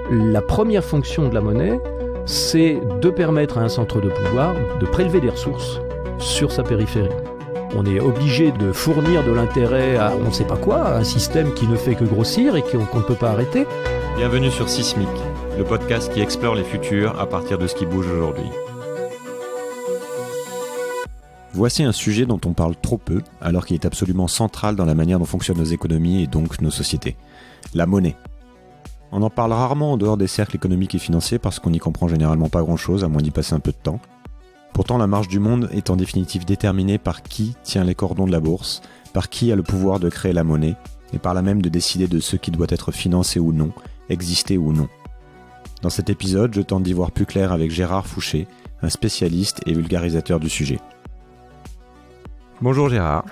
La première fonction de la monnaie, c'est de permettre à un centre de pouvoir de prélever des ressources sur sa périphérie. On est obligé de fournir de l'intérêt à on ne sait pas quoi, à un système qui ne fait que grossir et qu'on ne peut pas arrêter. Bienvenue sur Sismic, le podcast qui explore les futurs à partir de ce qui bouge aujourd'hui. Voici un sujet dont on parle trop peu, alors qu'il est absolument central dans la manière dont fonctionnent nos économies et donc nos sociétés. La monnaie. On en parle rarement en dehors des cercles économiques et financiers parce qu'on n'y comprend généralement pas grand-chose, à moins d'y passer un peu de temps. Pourtant, la marche du monde est en définitive déterminée par qui tient les cordons de la bourse, par qui a le pouvoir de créer la monnaie, et par là même de décider de ce qui doit être financé ou non, exister ou non. Dans cet épisode, je tente d'y voir plus clair avec Gérard Fouché, un spécialiste et vulgarisateur du sujet. Bonjour Gérard.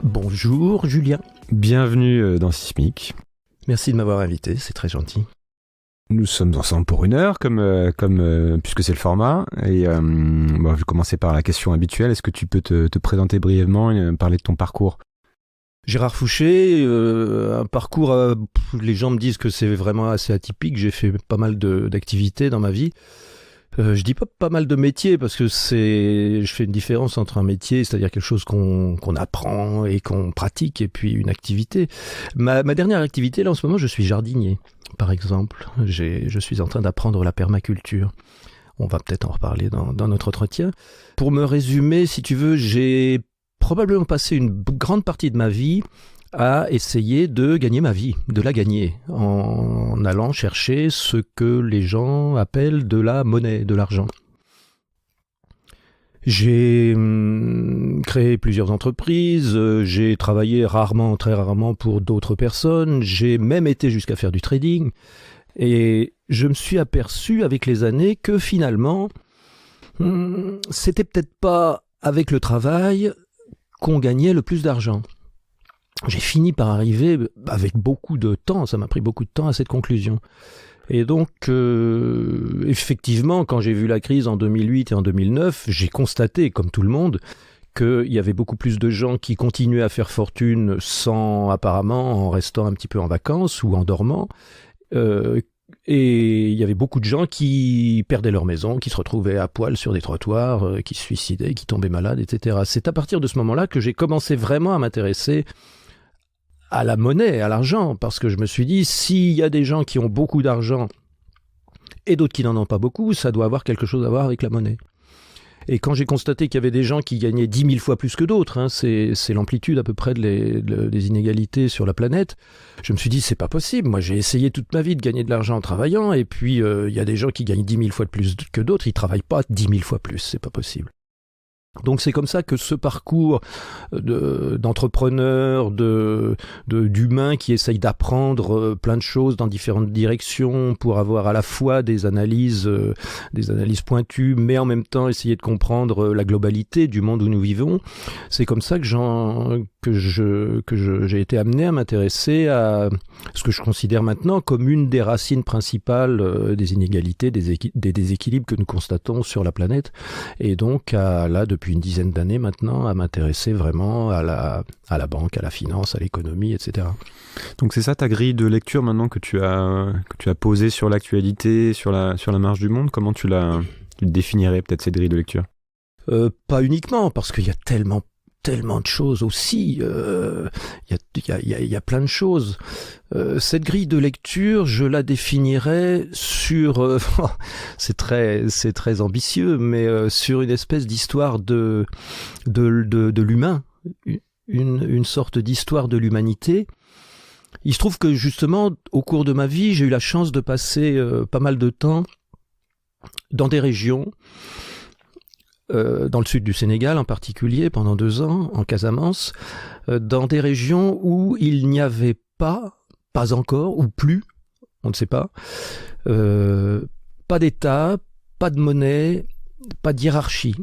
Bonjour Julien. Bienvenue dans Sismic. Merci de m'avoir invité, c'est très gentil. Nous sommes ensemble pour 1 heure, puisque c'est le format. Et je vais commencer par la question habituelle. Est-ce que tu peux te présenter brièvement et parler de ton parcours ? Gérard Fouché, un parcours, les gens me disent que c'est vraiment assez atypique. J'ai fait pas mal d'activités dans ma vie. Je dis pas mal de métiers parce que je fais une différence entre un métier, c'est-à-dire quelque chose qu'on apprend et qu'on pratique, et puis une activité. Ma dernière activité, là, en ce moment, je suis jardinier, par exemple. Je suis en train d'apprendre la permaculture. On va peut-être en reparler dans notre entretien. Pour me résumer, si tu veux, j'ai probablement passé une grande partie de ma vie à essayer de gagner ma vie, de la gagner, en allant chercher ce que les gens appellent de la monnaie, de l'argent. J'ai créé plusieurs entreprises, j'ai travaillé très rarement pour d'autres personnes, j'ai même été jusqu'à faire du trading, et je me suis aperçu avec les années que finalement, c'était peut-être pas avec le travail qu'on gagnait le plus d'argent. J'ai fini par arriver, avec beaucoup de temps, ça m'a pris beaucoup de temps à cette conclusion. Et donc, effectivement, quand j'ai vu la crise en 2008 et en 2009, j'ai constaté, comme tout le monde, qu'il y avait beaucoup plus de gens qui continuaient à faire fortune apparemment, en restant un petit peu en vacances ou en dormant. Et il y avait beaucoup de gens qui perdaient leur maison, qui se retrouvaient à poil sur des trottoirs, qui se suicidaient, qui tombaient malades, etc. C'est à partir de ce moment-là que j'ai commencé vraiment à m'intéresser à la monnaie, à l'argent, parce que je me suis dit, s'il y a des gens qui ont beaucoup d'argent et d'autres qui n'en ont pas beaucoup, ça doit avoir quelque chose à voir avec la monnaie. Et quand j'ai constaté qu'il y avait des gens qui gagnaient 10 000 fois plus que d'autres, c'est l'amplitude à peu près des inégalités sur la planète, je me suis dit, c'est pas possible. Moi, j'ai essayé toute ma vie de gagner de l'argent en travaillant, et puis il y a des gens qui gagnent 10 000 fois de plus que d'autres, ils travaillent pas 10 000 fois plus, c'est pas possible. Donc c'est comme ça que ce parcours d'entrepreneur, d'humain qui essaye d'apprendre plein de choses dans différentes directions pour avoir à la fois des analyses pointues, mais en même temps essayer de comprendre la globalité du monde où nous vivons. C'est comme ça que j'ai été amené à m'intéresser à ce que je considère maintenant comme une des racines principales des inégalités, des déséquilibres que nous constatons sur la planète, et donc depuis une dizaine d'années maintenant, à m'intéresser vraiment à la banque, à la finance, à l'économie, etc. Donc c'est ça ta grille de lecture maintenant que tu as posée sur l'actualité, sur la marche du monde. Comment tu définirais peut-être cette grille de lecture ? Pas uniquement, parce qu'il y a tellement de choses aussi. Il y a plein de choses. Cette grille de lecture, je la définirais sur... c'est très ambitieux, mais sur une espèce d'histoire de l'humain, une sorte d'histoire de l'humanité. Il se trouve que justement, au cours de ma vie, j'ai eu la chance de passer pas mal de temps dans des régions, dans le sud du Sénégal en particulier, pendant 2 ans, en Casamance, dans des régions où il n'y avait pas encore, ou plus, on ne sait pas, pas d'État, pas de monnaie, pas de hiérarchie.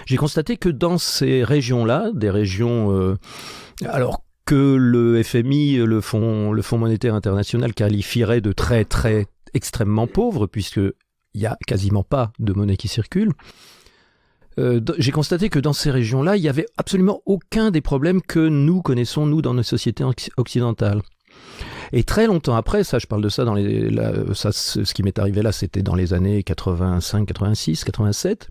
J'ai constaté que dans ces régions-là, des régions, alors que le FMI, le Fonds monétaire international, qualifierait de très, très extrêmement pauvres, puisqu'il n'y a quasiment pas de monnaie qui circule, j'ai constaté que dans ces régions-là, il n'y avait absolument aucun des problèmes que nous connaissons, nous, dans nos sociétés occidentales. Et très longtemps après, ça, je parle de ça ce qui m'est arrivé là, c'était dans les années 85, 86, 87.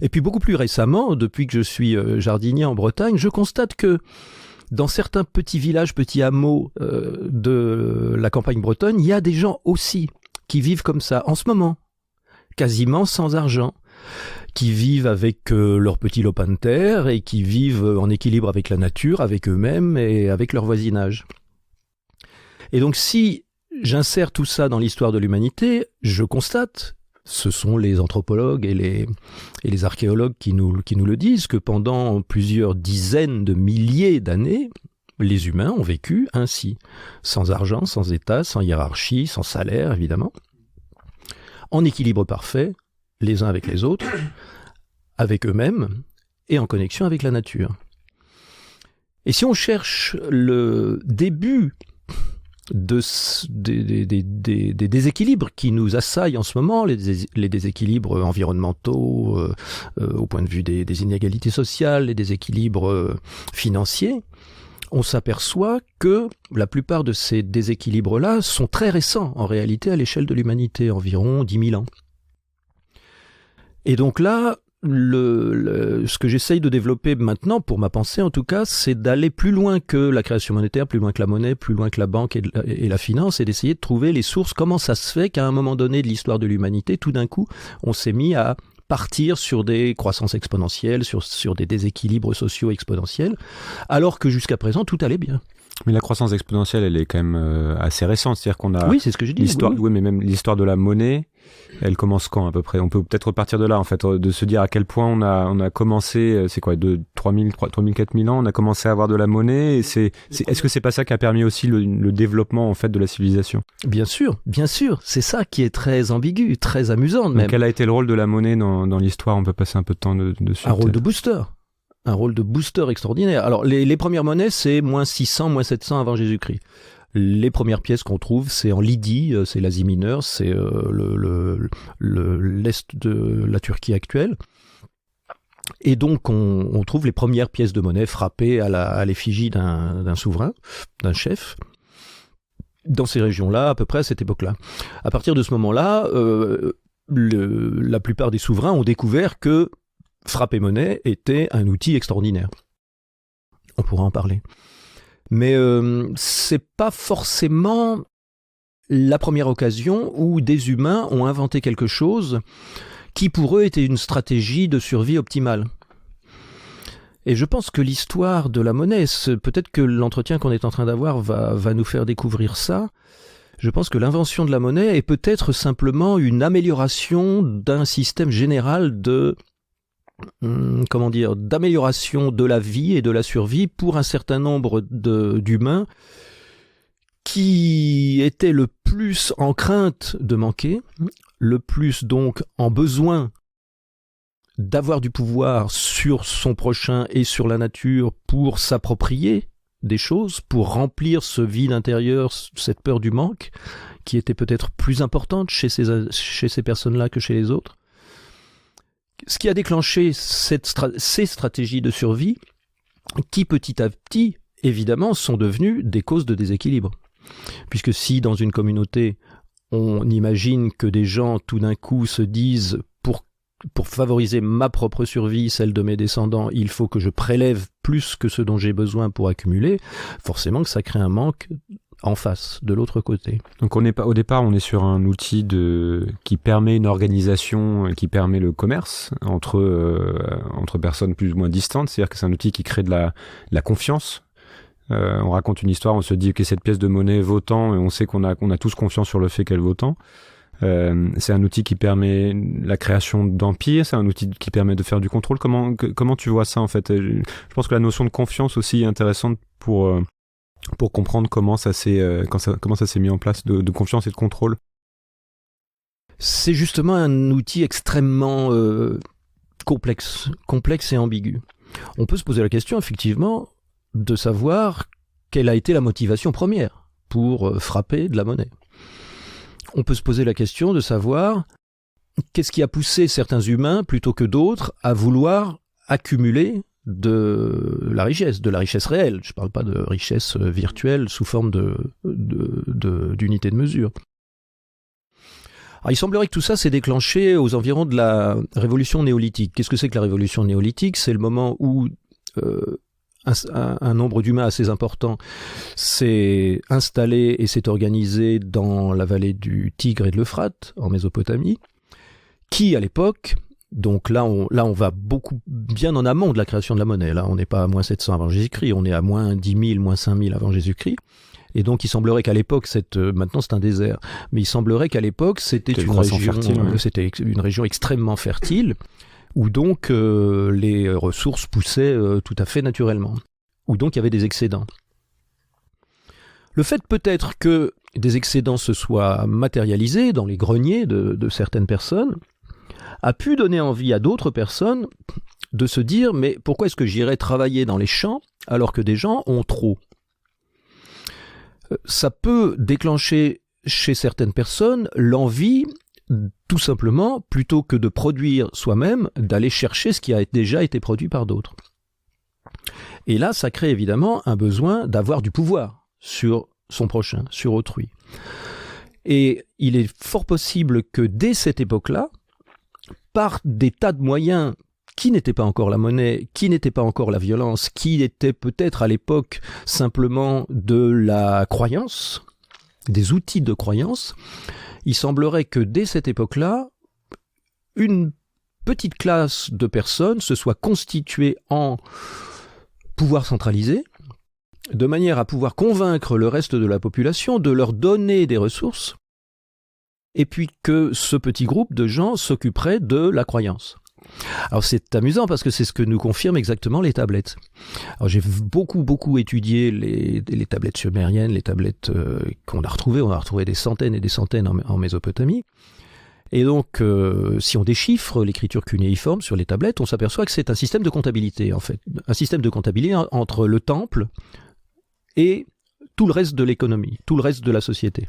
Et puis beaucoup plus récemment, depuis que je suis jardinier en Bretagne, je constate que dans certains petits villages, petits hameaux de la campagne bretonne, il y a des gens aussi qui vivent comme ça en ce moment, quasiment sans argent, qui vivent avec leur petit lopin de terre et qui vivent en équilibre avec la nature, avec eux-mêmes et avec leur voisinage. Et donc si j'insère tout ça dans l'histoire de l'humanité, je constate, ce sont les anthropologues et les archéologues qui nous le disent, que pendant plusieurs dizaines de milliers d'années, les humains ont vécu ainsi, sans argent, sans état, sans hiérarchie, sans salaire évidemment, en équilibre parfait, les uns avec les autres, avec eux-mêmes et en connexion avec la nature. Et si on cherche le début des déséquilibres qui nous assaillent en ce moment, les déséquilibres environnementaux au point de vue des inégalités sociales, les déséquilibres financiers, on s'aperçoit que la plupart de ces déséquilibres-là sont très récents en réalité à l'échelle de l'humanité, environ 10 000 ans. Et donc là, ce que j'essaye de développer maintenant, pour ma pensée en tout cas, c'est d'aller plus loin que la création monétaire, plus loin que la monnaie, plus loin que la banque et la finance, et d'essayer de trouver les sources. Comment ça se fait qu'à un moment donné de l'histoire de l'humanité, tout d'un coup, on s'est mis à partir sur des croissances exponentielles, sur des déséquilibres sociaux exponentiels, alors que jusqu'à présent, tout allait bien. Mais la croissance exponentielle, elle est quand même assez récente. C'est-à-dire qu'on a... Oui, c'est ce que je dis. Oui, mais même l'histoire de la monnaie, elle commence quand à peu près? On peut peut-être repartir de là, en fait, de se dire à quel point on a commencé, c'est quoi, de 3000, 4000 ans, on a commencé à avoir de la monnaie. Et est-ce que c'est pas ça qui a permis aussi le développement, en fait, de la civilisation? Bien sûr. C'est ça qui est très ambigu, très amusant même. Donc, quel a été le rôle de la monnaie dans l'histoire? On peut passer un peu de temps dessus. Un rôle de booster. Un rôle de booster extraordinaire. Alors, les premières monnaies, c'est moins 600, moins 700 avant Jésus-Christ. Les premières pièces qu'on trouve, c'est en Lydie, c'est l'Asie mineure, c'est l'est de la Turquie actuelle. Et donc, on trouve les premières pièces de monnaie frappées à l'effigie d'un souverain, d'un chef, dans ces régions-là, à peu près à cette époque-là. À partir de ce moment-là, la plupart des souverains ont découvert que frapper monnaie était un outil extraordinaire. On pourra en parler. Mais c'est pas forcément la première occasion où des humains ont inventé quelque chose qui pour eux était une stratégie de survie optimale. Et je pense que l'histoire de la monnaie, peut-être que l'entretien qu'on est en train d'avoir va nous faire découvrir ça. Je pense que l'invention de la monnaie est peut-être simplement une amélioration d'un système général d'amélioration de la vie et de la survie pour un certain nombre d'humains qui étaient le plus en crainte de manquer, le plus donc en besoin d'avoir du pouvoir sur son prochain et sur la nature pour s'approprier des choses, pour remplir ce vide intérieur, cette peur du manque, qui était peut-être plus importante chez ces personnes-là que chez les autres. Ce qui a déclenché ces stratégies de survie, qui petit à petit, évidemment, sont devenues des causes de déséquilibre. Puisque si dans une communauté, on imagine que des gens tout d'un coup se disent pour favoriser ma propre survie, celle de mes descendants, il faut que je prélève plus que ce dont j'ai besoin pour accumuler, forcément que ça crée un manque en face, de l'autre côté. Donc au départ, on est sur un outil qui permet une organisation, qui permet le commerce entre personnes plus ou moins distantes, c'est-à-dire que c'est un outil qui crée de la confiance. On raconte une histoire, on se dit que cette pièce de monnaie vaut tant, et on sait qu'on a tous confiance sur le fait qu'elle vaut tant. C'est un outil qui permet la création d'empires, c'est un outil qui permet de faire du contrôle. Comment tu vois ça en fait? Je pense que la notion de confiance aussi est intéressante pour comprendre comment ça s'est mis en place, de confiance et de contrôle. C'est justement un outil extrêmement complexe et ambigu. On peut se poser la question effectivement de savoir quelle a été la motivation première pour frapper de la monnaie. On peut se poser la question de savoir qu'est-ce qui a poussé certains humains, plutôt que d'autres, à vouloir accumuler de la richesse réelle. Je ne parle pas de richesse virtuelle sous forme d'unité de mesure. Alors, il semblerait que tout ça s'est déclenché aux environs de la révolution néolithique. Qu'est-ce que c'est que la révolution néolithique ? C'est le moment où un nombre d'humains assez important s'est installé et s'est organisé dans la vallée du Tigre et de l'Euphrate, en Mésopotamie, qui à l'époque, donc là on va beaucoup bien en amont de la création de la monnaie, là on n'est pas à moins 700 avant Jésus-Christ, on est à moins 10 000, moins 5 000 avant Jésus-Christ, et donc il semblerait qu'à l'époque, maintenant c'est un désert, mais il semblerait qu'à l'époque c'était une région extrêmement fertile, où donc les ressources poussaient tout à fait naturellement, où donc il y avait des excédents. Le fait peut-être que des excédents se soient matérialisés dans les greniers de certaines personnes a pu donner envie à d'autres personnes de se dire « mais pourquoi est-ce que j'irais travailler dans les champs alors que des gens ont trop ?» Ça peut déclencher chez certaines personnes l'envie, tout simplement, plutôt que de produire soi-même, d'aller chercher ce qui a déjà été produit par d'autres. Et là, ça crée évidemment un besoin d'avoir du pouvoir sur son prochain, sur autrui. Et il est fort possible que dès cette époque-là, par des tas de moyens qui n'étaient pas encore la monnaie, qui n'étaient pas encore la violence, qui étaient peut-être à l'époque simplement de la croyance, des outils de croyance, il semblerait que dès cette époque-là, une petite classe de personnes se soit constituée en pouvoir centralisé, de manière à pouvoir convaincre le reste de la population de leur donner des ressources, et puis que ce petit groupe de gens s'occuperait de la croyance. Alors c'est amusant parce que c'est ce que nous confirment exactement les tablettes. Alors j'ai beaucoup étudié les tablettes sumériennes, les tablettes qu'on a retrouvées. On a retrouvé des centaines et des centaines en Mésopotamie. Et donc, si on déchiffre l'écriture cunéiforme sur les tablettes, on s'aperçoit que c'est un système de comptabilité, en fait. Un système de comptabilité entre le temple et tout le reste de l'économie, tout le reste de la société.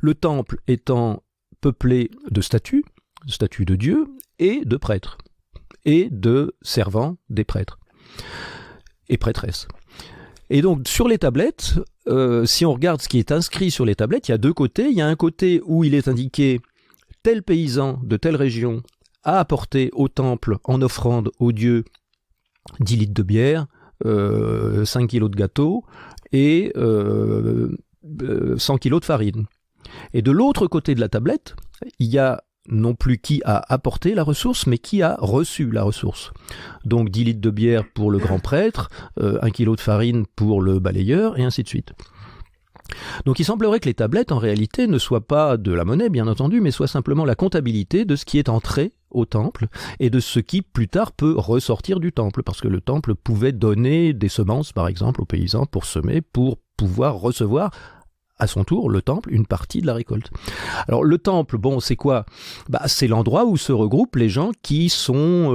Le temple étant peuplé de statues de Dieu, et de prêtres, et de servants des prêtres, et prêtresses. Et donc, sur les tablettes, si on regarde ce qui est inscrit sur les tablettes, il y a deux côtés. Il y a un côté où il est indiqué tel paysan de telle région a apporté au temple en offrande au dieu 10 litres de bière, 5 kilos de gâteau et 100 kilos de farine. Et de l'autre côté de la tablette, il y a non plus qui a apporté la ressource, mais qui a reçu la ressource. Donc 10 litres de bière pour le grand prêtre, 1 kilo de farine pour le balayeur, et ainsi de suite. Donc il semblerait que les tablettes, en réalité, ne soient pas de la monnaie, bien entendu, mais soient simplement la comptabilité de ce qui est entré au temple, et de ce qui, plus tard, peut ressortir du temple, parce que le temple pouvait donner des semences, par exemple, aux paysans pour semer, pour pouvoir recevoir à son tour, le temple, une partie de la récolte. Alors le temple, bon, c'est quoi ? C'est l'endroit où se regroupent les gens qui sont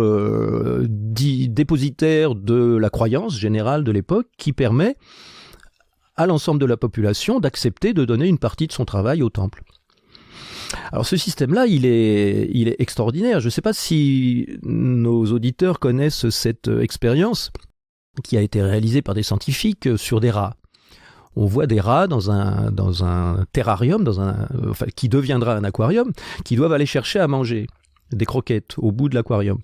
dépositaires de la croyance générale de l'époque, qui permet à l'ensemble de la population d'accepter de donner une partie de son travail au temple. Alors ce système-là, il est extraordinaire. Je ne sais pas si nos auditeurs connaissent cette expérience qui a été réalisée par des scientifiques sur des rats. On voit des rats dans un terrarium, qui deviendra un aquarium, qui doivent aller chercher à manger des croquettes au bout de l'aquarium.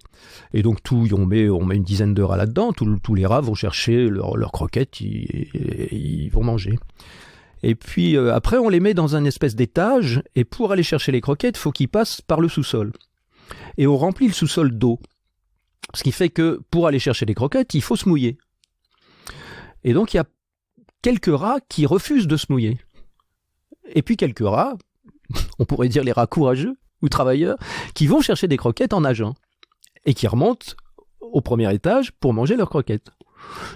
Et donc on met une dizaine de rats là-dedans, tous les rats vont chercher leurs croquettes, ils vont manger. Et puis après on les met dans un espèce d'étage, et pour aller chercher les croquettes, il faut qu'ils passent par le sous-sol. Et on remplit le sous-sol d'eau. Ce qui fait que pour aller chercher les croquettes, il faut se mouiller. Et donc il y a quelques rats qui refusent de se mouiller. Et puis quelques rats, on pourrait dire les rats courageux ou travailleurs, qui vont chercher des croquettes en nageant et qui remontent au premier étage pour manger leurs croquettes.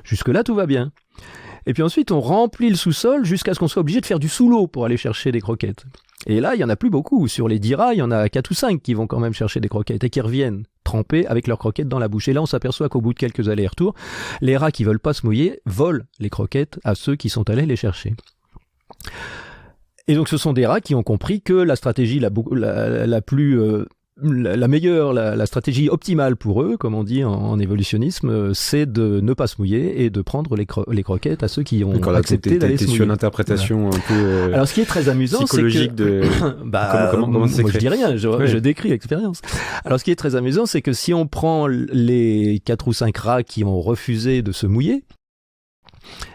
Jusque-là, tout va bien. Et puis ensuite, on remplit le sous-sol jusqu'à ce qu'on soit obligé de faire du sous-l'eau pour aller chercher des croquettes. Et là, il n'y en a plus beaucoup. Sur les 10 rats, il y en a 4 ou 5 qui vont quand même chercher des croquettes et qui reviennent trempés avec leurs croquettes dans la bouche. Et là, on s'aperçoit qu'au bout de quelques allers-retours, les rats qui veulent pas se mouiller volent les croquettes à ceux qui sont allés les chercher. Et donc, ce sont des rats qui ont compris que la stratégie la plus la meilleure, la stratégie optimale pour eux, comme on dit en évolutionnisme, c'est de ne pas se mouiller et de prendre les croquettes à ceux qui ont accepté d'aller se mouiller. Sur une interprétation un peu alors, ce qui est très amusant, psychologique c'est que... comment moi, c'est je dis rien, je décris l'expérience. Alors, ce qui est très amusant, c'est que si on prend les 4 ou 5 rats qui ont refusé de se mouiller,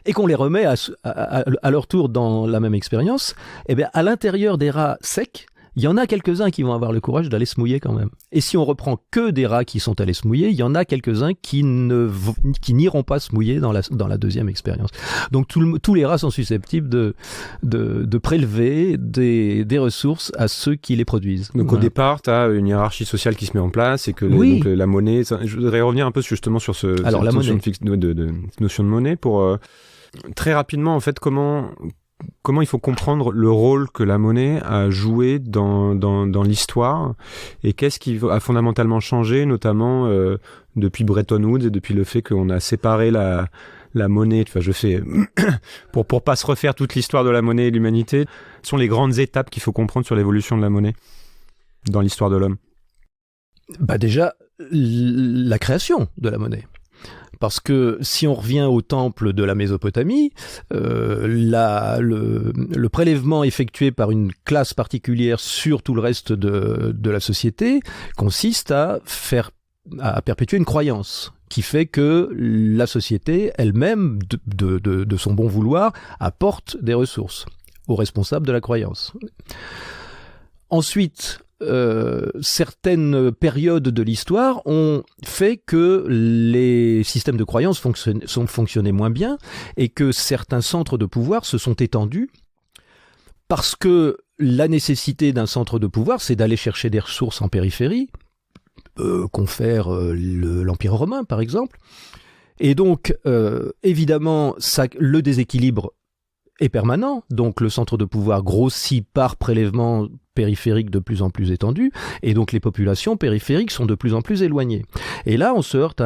et qu'on les remet à leur tour dans la même expérience, eh bien, à l'intérieur des rats secs, il y en a quelques-uns qui vont avoir le courage d'aller se mouiller quand même. Et si on reprend que des rats qui sont allés se mouiller, il y en a quelques-uns qui n'iront pas se mouiller dans la deuxième expérience. Donc tous les rats sont susceptibles de prélever des ressources à ceux qui les produisent. Donc au départ, tu as une hiérarchie sociale qui se met en place et que donc, la monnaie... Je voudrais revenir un peu justement sur cette notion de monnaie pour... très rapidement, en fait, comment il faut comprendre le rôle que la monnaie a joué dans l'histoire et qu'est-ce qui a fondamentalement changé, notamment depuis Bretton Woods et depuis le fait qu'on a séparé la monnaie. Enfin, je fais pour pas se refaire toute l'histoire de la monnaie et de l'humanité. Ce sont les grandes étapes qu'il faut comprendre sur l'évolution de la monnaie dans l'histoire de l'homme. Déjà, la création de la monnaie. Parce que si on revient au temple de la Mésopotamie, le prélèvement effectué par une classe particulière sur tout le reste de la société consiste à perpétuer une croyance qui fait que la société elle-même, de son bon vouloir, apporte des ressources aux responsables de la croyance. Ensuite, certaines périodes de l'histoire ont fait que les systèmes de croyance fonctionnaient moins bien et que certains centres de pouvoir se sont étendus parce que la nécessité d'un centre de pouvoir, c'est d'aller chercher des ressources en périphérie, confère l'Empire romain par exemple. Et donc, évidemment, le déséquilibre est permanent, donc le centre de pouvoir grossit par prélèvement périphérique de plus en plus étendu, et donc les populations périphériques sont de plus en plus éloignées. Et là, on se heurte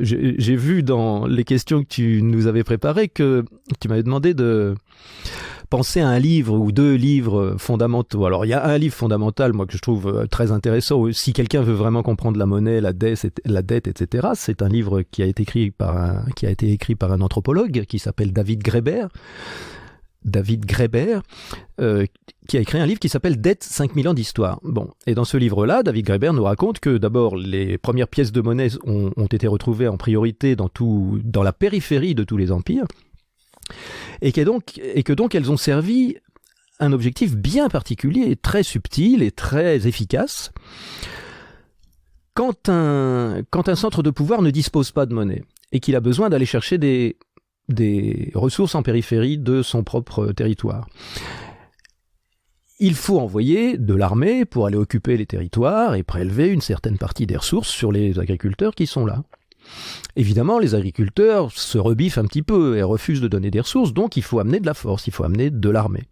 j'ai vu dans les questions que tu nous avais préparées que tu m'avais demandé de penser à un livre ou 2 livres fondamentaux. Alors, il y a un livre fondamental, moi, que je trouve très intéressant. Si quelqu'un veut vraiment comprendre la monnaie, la dette, etc., c'est un livre qui a été écrit par un anthropologue qui s'appelle David Graeber, qui a écrit un livre qui s'appelle « Dette, 5000 ans d'histoire ». Bon, et dans ce livre-là, David Graeber nous raconte que d'abord, les premières pièces de monnaie ont été retrouvées en priorité dans la périphérie de tous les empires, et que donc elles ont servi un objectif bien particulier, très subtil et très efficace. Quand un centre de pouvoir ne dispose pas de monnaie et qu'il a besoin d'aller chercher des ressources en périphérie de son propre territoire, il faut envoyer de l'armée pour aller occuper les territoires et prélever une certaine partie des ressources sur les agriculteurs qui sont là. Évidemment, les agriculteurs se rebiffent un petit peu et refusent de donner des ressources, donc il faut amener de la force, il faut amener de l'armée.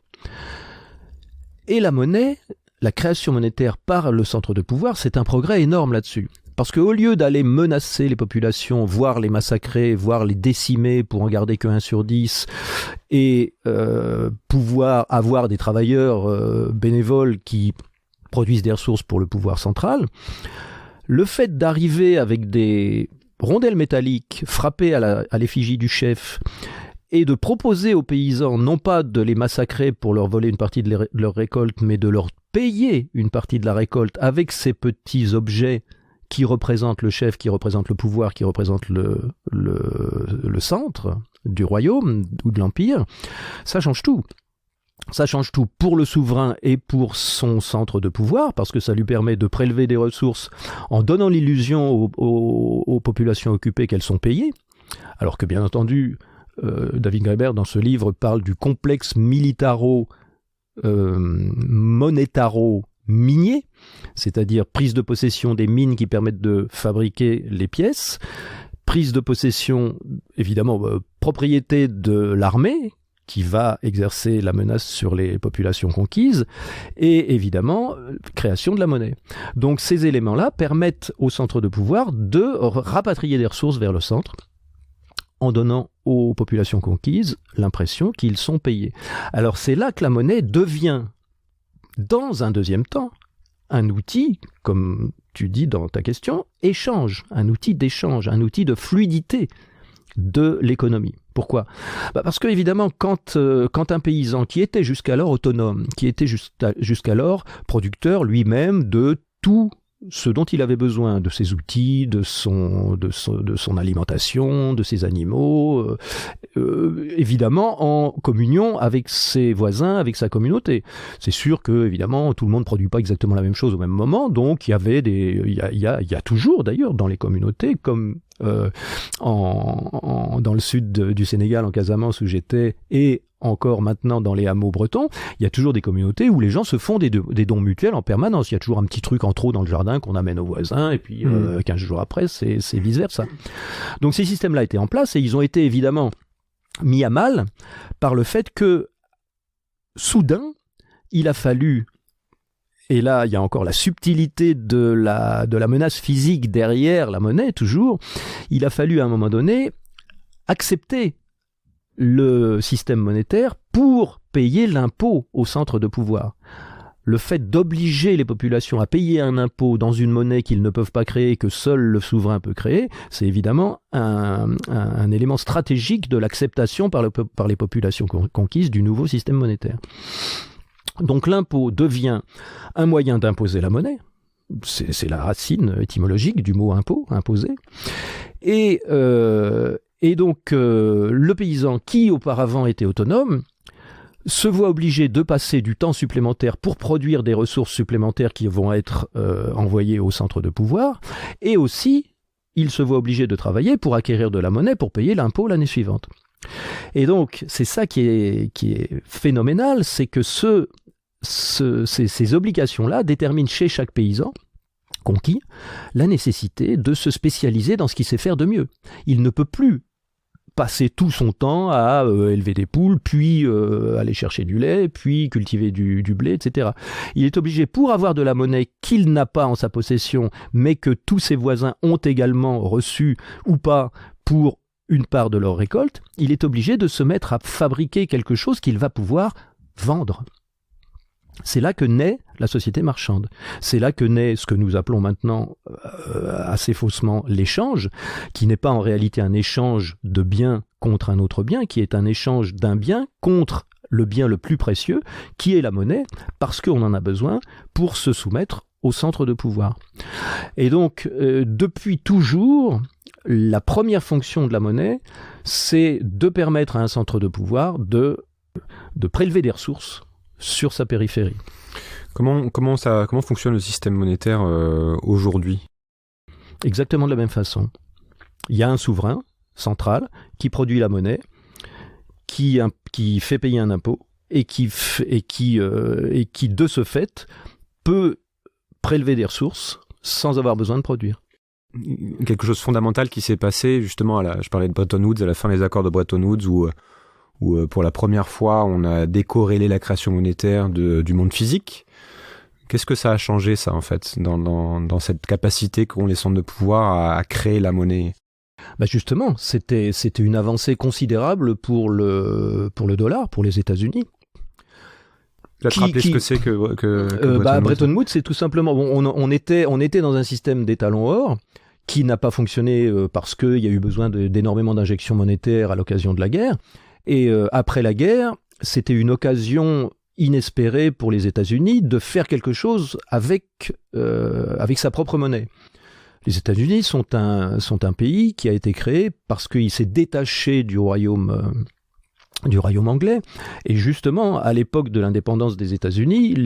Et la monnaie, la création monétaire par le centre de pouvoir, c'est un progrès énorme là-dessus. Parce qu'au lieu d'aller menacer les populations, voire les massacrer, voire les décimer pour en garder que 1 sur 10, et pouvoir avoir des travailleurs bénévoles qui produisent des ressources pour le pouvoir central, le fait d'arriver avec des rondelles métalliques frappées à l'effigie du chef et de proposer aux paysans non pas de les massacrer pour leur voler une partie de leur récolte, mais de leur payer une partie de la récolte avec ces petits objets qui représentent le chef, qui représentent le pouvoir, qui représentent le centre du royaume ou de l'empire, ça change tout. Ça change tout pour le souverain et pour son centre de pouvoir, parce que ça lui permet de prélever des ressources en donnant l'illusion aux populations occupées qu'elles sont payées, alors que bien entendu, David Graeber dans ce livre parle du complexe militaro-monétaro-minier, c'est-à-dire prise de possession des mines qui permettent de fabriquer les pièces, prise de possession, évidemment, propriété de l'armée, qui va exercer la menace sur les populations conquises, et évidemment, création de la monnaie. Donc ces éléments-là permettent au centre de pouvoir de rapatrier des ressources vers le centre, en donnant aux populations conquises l'impression qu'ils sont payés. Alors c'est là que la monnaie devient, dans un deuxième temps, un outil, comme tu dis dans ta question, échange, un outil d'échange, un outil de fluidité de l'économie. Pourquoi ? Parce que évidemment, quand un paysan qui était jusqu'alors autonome, qui était jusqu'alors producteur lui-même de tout ce dont il avait besoin, de ses outils, de son alimentation, de ses animaux, évidemment en communion avec ses voisins, avec sa communauté. C'est sûr que évidemment tout le monde ne produit pas exactement la même chose au même moment, donc il y a toujours d'ailleurs dans les communautés, comme dans le sud du Sénégal, en Casamance où j'étais, et encore maintenant dans les hameaux bretons, il y a toujours des communautés où les gens se font des dons mutuels en permanence. Il y a toujours un petit truc en trop dans le jardin qu'on amène aux voisins, et puis 15 jours après, c'est vice-versa. Donc ces systèmes-là étaient en place, et ils ont été évidemment mis à mal par le fait que, soudain, il a fallu, et là il y a encore la subtilité de la menace physique derrière la monnaie, toujours, il a fallu à un moment donné accepter le système monétaire pour payer l'impôt au centre de pouvoir. Le fait d'obliger les populations à payer un impôt dans une monnaie qu'ils ne peuvent pas créer, que seul le souverain peut créer, c'est évidemment un élément stratégique de l'acceptation par les populations conquises du nouveau système monétaire. Donc l'impôt devient un moyen d'imposer la monnaie. C'est la racine étymologique du mot impôt, imposer. Et donc, le paysan qui auparavant était autonome se voit obligé de passer du temps supplémentaire pour produire des ressources supplémentaires qui vont être envoyées au centre de pouvoir, et aussi, il se voit obligé de travailler pour acquérir de la monnaie pour payer l'impôt l'année suivante. Et donc, c'est ça qui est phénoménal, c'est que ces obligations-là déterminent chez chaque paysan conquis la nécessité de se spécialiser dans ce qu'il sait faire de mieux. Il ne peut plus passer tout son temps à élever des poules, puis aller chercher du lait, puis cultiver du blé, etc. Il est obligé, pour avoir de la monnaie qu'il n'a pas en sa possession, mais que tous ses voisins ont également reçue ou pas pour une part de leur récolte, il est obligé de se mettre à fabriquer quelque chose qu'il va pouvoir vendre. C'est là que naît la société marchande. C'est là que naît ce que nous appelons maintenant assez faussement l'échange, qui n'est pas en réalité un échange de biens contre un autre bien, qui est un échange d'un bien contre le bien le plus précieux, qui est la monnaie, parce qu'on en a besoin pour se soumettre au centre de pouvoir. Et donc, depuis toujours, la première fonction de la monnaie, c'est de permettre à un centre de pouvoir de prélever des ressources sur sa périphérie. Comment fonctionne le système monétaire aujourd'hui ? Exactement de la même façon. Il y a un souverain central qui produit la monnaie, qui fait payer un impôt et qui de ce fait peut prélever des ressources sans avoir besoin de produire. Quelque chose de fondamental qui s'est passé justement je parlais de Bretton Woods, à la fin des accords de Bretton Woods, où pour la première fois, on a décorrélé la création monétaire du monde physique. Qu'est-ce que ça a changé, ça, en fait, dans cette capacité qu'ont les centres de pouvoir à créer la monnaie ? Justement, c'était une avancée considérable pour le dollar, pour les États-Unis. Tu vas te rappeler ce que c'est que Bretton Woods, c'est tout simplement... on était dans un système d'étalons or qui n'a pas fonctionné parce qu'il y a eu besoin d'énormément d'injections monétaires à l'occasion de la guerre. Et après la guerre, c'était une occasion inespérée pour les États-Unis de faire quelque chose avec sa propre monnaie. Les États-Unis sont un pays qui a été créé parce qu'il s'est détaché du royaume anglais. Et justement, à l'époque de l'indépendance des États-Unis,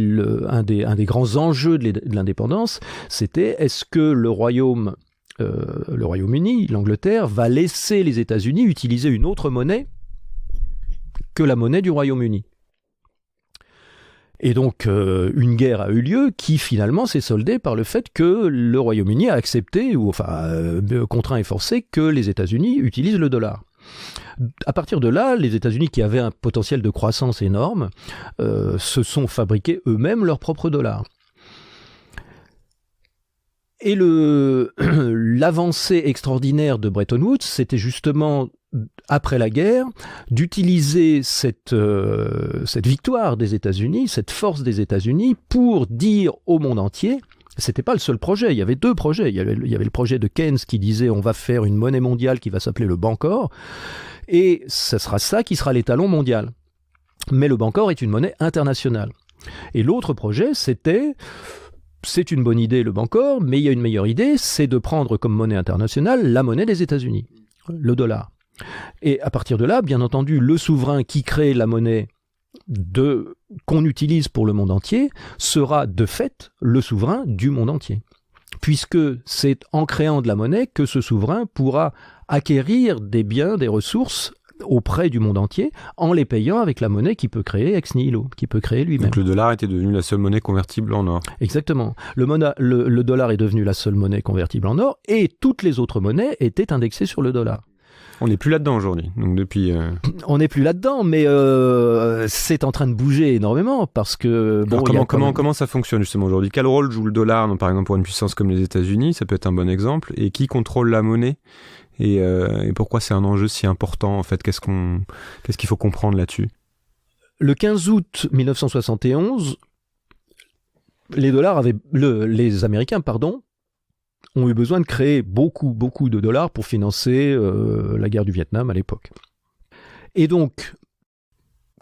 un des grands enjeux de l'indépendance, c'était est-ce que le Royaume-Uni, l'Angleterre, va laisser les États-Unis utiliser une autre monnaie que la monnaie du Royaume-Uni. Et donc, une guerre a eu lieu qui, finalement, s'est soldée par le fait que le Royaume-Uni a accepté, contraint et forcé, que les États-Unis utilisent le dollar. À partir de là, les États-Unis, qui avaient un potentiel de croissance énorme, se sont fabriqués eux-mêmes leur propre dollar. Et l'avancée extraordinaire de Bretton Woods, c'était justement après la guerre, d'utiliser cette victoire des États-Unis, cette force des États-Unis, pour dire au monde entier, c'était pas le seul projet, il y avait 2 projets. Il y avait le projet de Keynes qui disait on va faire une monnaie mondiale qui va s'appeler le Bancor, et ce sera ça qui sera l'étalon mondial. Mais le Bancor est une monnaie internationale. Et l'autre projet, c'est une bonne idée le Bancor, mais il y a une meilleure idée, c'est de prendre comme monnaie internationale la monnaie des États-Unis, le dollar. Et à partir de là, bien entendu, le souverain qui crée la monnaie qu'on utilise pour le monde entier sera de fait le souverain du monde entier. Puisque c'est en créant de la monnaie que ce souverain pourra acquérir des biens, des ressources auprès du monde entier en les payant avec la monnaie qu'il peut créer ex nihilo, qu'il peut créer lui-même. Donc le dollar était devenu la seule monnaie convertible en or. Exactement. Le dollar est devenu la seule monnaie convertible en or et toutes les autres monnaies étaient indexées sur le dollar. On n'est plus là-dedans aujourd'hui. Donc depuis. On n'est plus là-dedans, mais c'est en train de bouger énormément parce que. Bon, comment ça fonctionne justement aujourd'hui ? Quel rôle joue le dollar, par exemple pour une puissance comme les États-Unis ? Ça peut être un bon exemple. Et qui contrôle la monnaie ? Et pourquoi c'est un enjeu si important en fait ? Qu'est-ce qu'il faut comprendre là-dessus ? Le 15 août 1971, les Américains, ont eu besoin de créer beaucoup de dollars pour financer la guerre du Vietnam à l'époque. Et donc,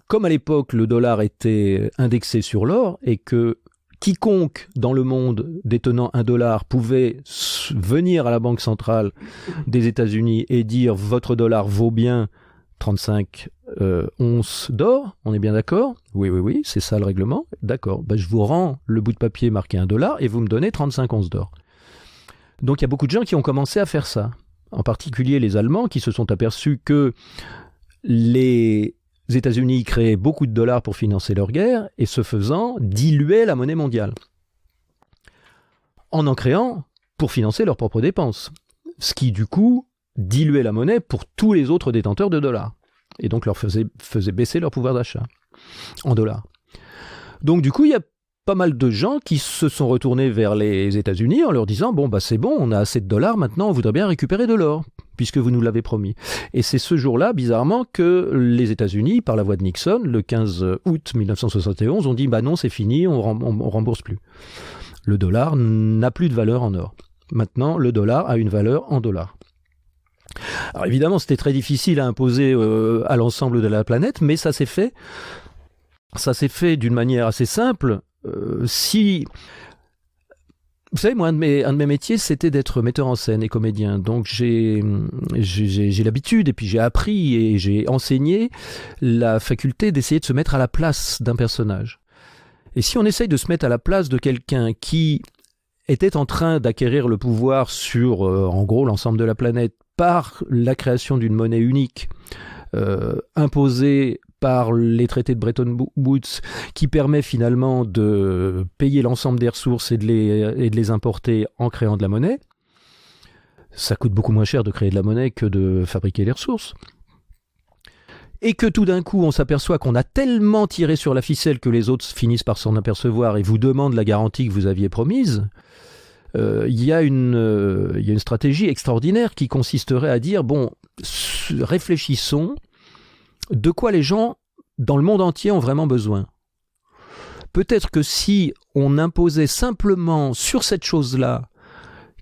comme à l'époque le dollar était indexé sur l'or et que quiconque dans le monde détenant un dollar pouvait venir à la banque centrale des États-Unis et dire « votre dollar vaut bien 35 onces d'or », on est bien d'accord ? Oui, c'est ça le règlement. D'accord, je vous rends le bout de papier marqué $1 et vous me donnez 35 onces d'or. Donc il y a beaucoup de gens qui ont commencé à faire ça, en particulier les Allemands qui se sont aperçus que les États-Unis créaient beaucoup de dollars pour financer leur guerre et ce faisant diluaient la monnaie mondiale en créant pour financer leurs propres dépenses, ce qui du coup diluait la monnaie pour tous les autres détenteurs de dollars et donc leur faisait baisser leur pouvoir d'achat en dollars. Donc du coup il y a pas mal de gens qui se sont retournés vers les États-Unis en leur disant c'est bon, on a assez de dollars, maintenant on voudrait bien récupérer de l'or, puisque vous nous l'avez promis. Et c'est ce jour-là, bizarrement, que les États-Unis, par la voix de Nixon, le 15 août 1971, ont dit non, c'est fini, on rembourse plus. Le dollar n'a plus de valeur en or. Maintenant, le dollar a une valeur en dollars. Alors évidemment, c'était très difficile à imposer à l'ensemble de la planète, mais ça s'est fait d'une manière assez simple. Vous savez, moi, un de mes métiers, c'était d'être metteur en scène et comédien. Donc, j'ai l'habitude, et puis j'ai appris et j'ai enseigné la faculté d'essayer de se mettre à la place d'un personnage. Et si on essaye de se mettre à la place de quelqu'un qui était en train d'acquérir le pouvoir sur, en gros, l'ensemble de la planète par la création d'une monnaie unique, imposée par les traités de Bretton Woods, qui permet finalement de payer l'ensemble des ressources et de les importer en créant de la monnaie. Ça coûte beaucoup moins cher de créer de la monnaie que de fabriquer les ressources. Et que tout d'un coup, on s'aperçoit qu'on a tellement tiré sur la ficelle que les autres finissent par s'en apercevoir et vous demandent la garantie que vous aviez promise. Il y a une stratégie extraordinaire qui consisterait à dire, réfléchissons, de quoi les gens dans le monde entier ont vraiment besoin. Peut-être que si on imposait simplement sur cette chose-là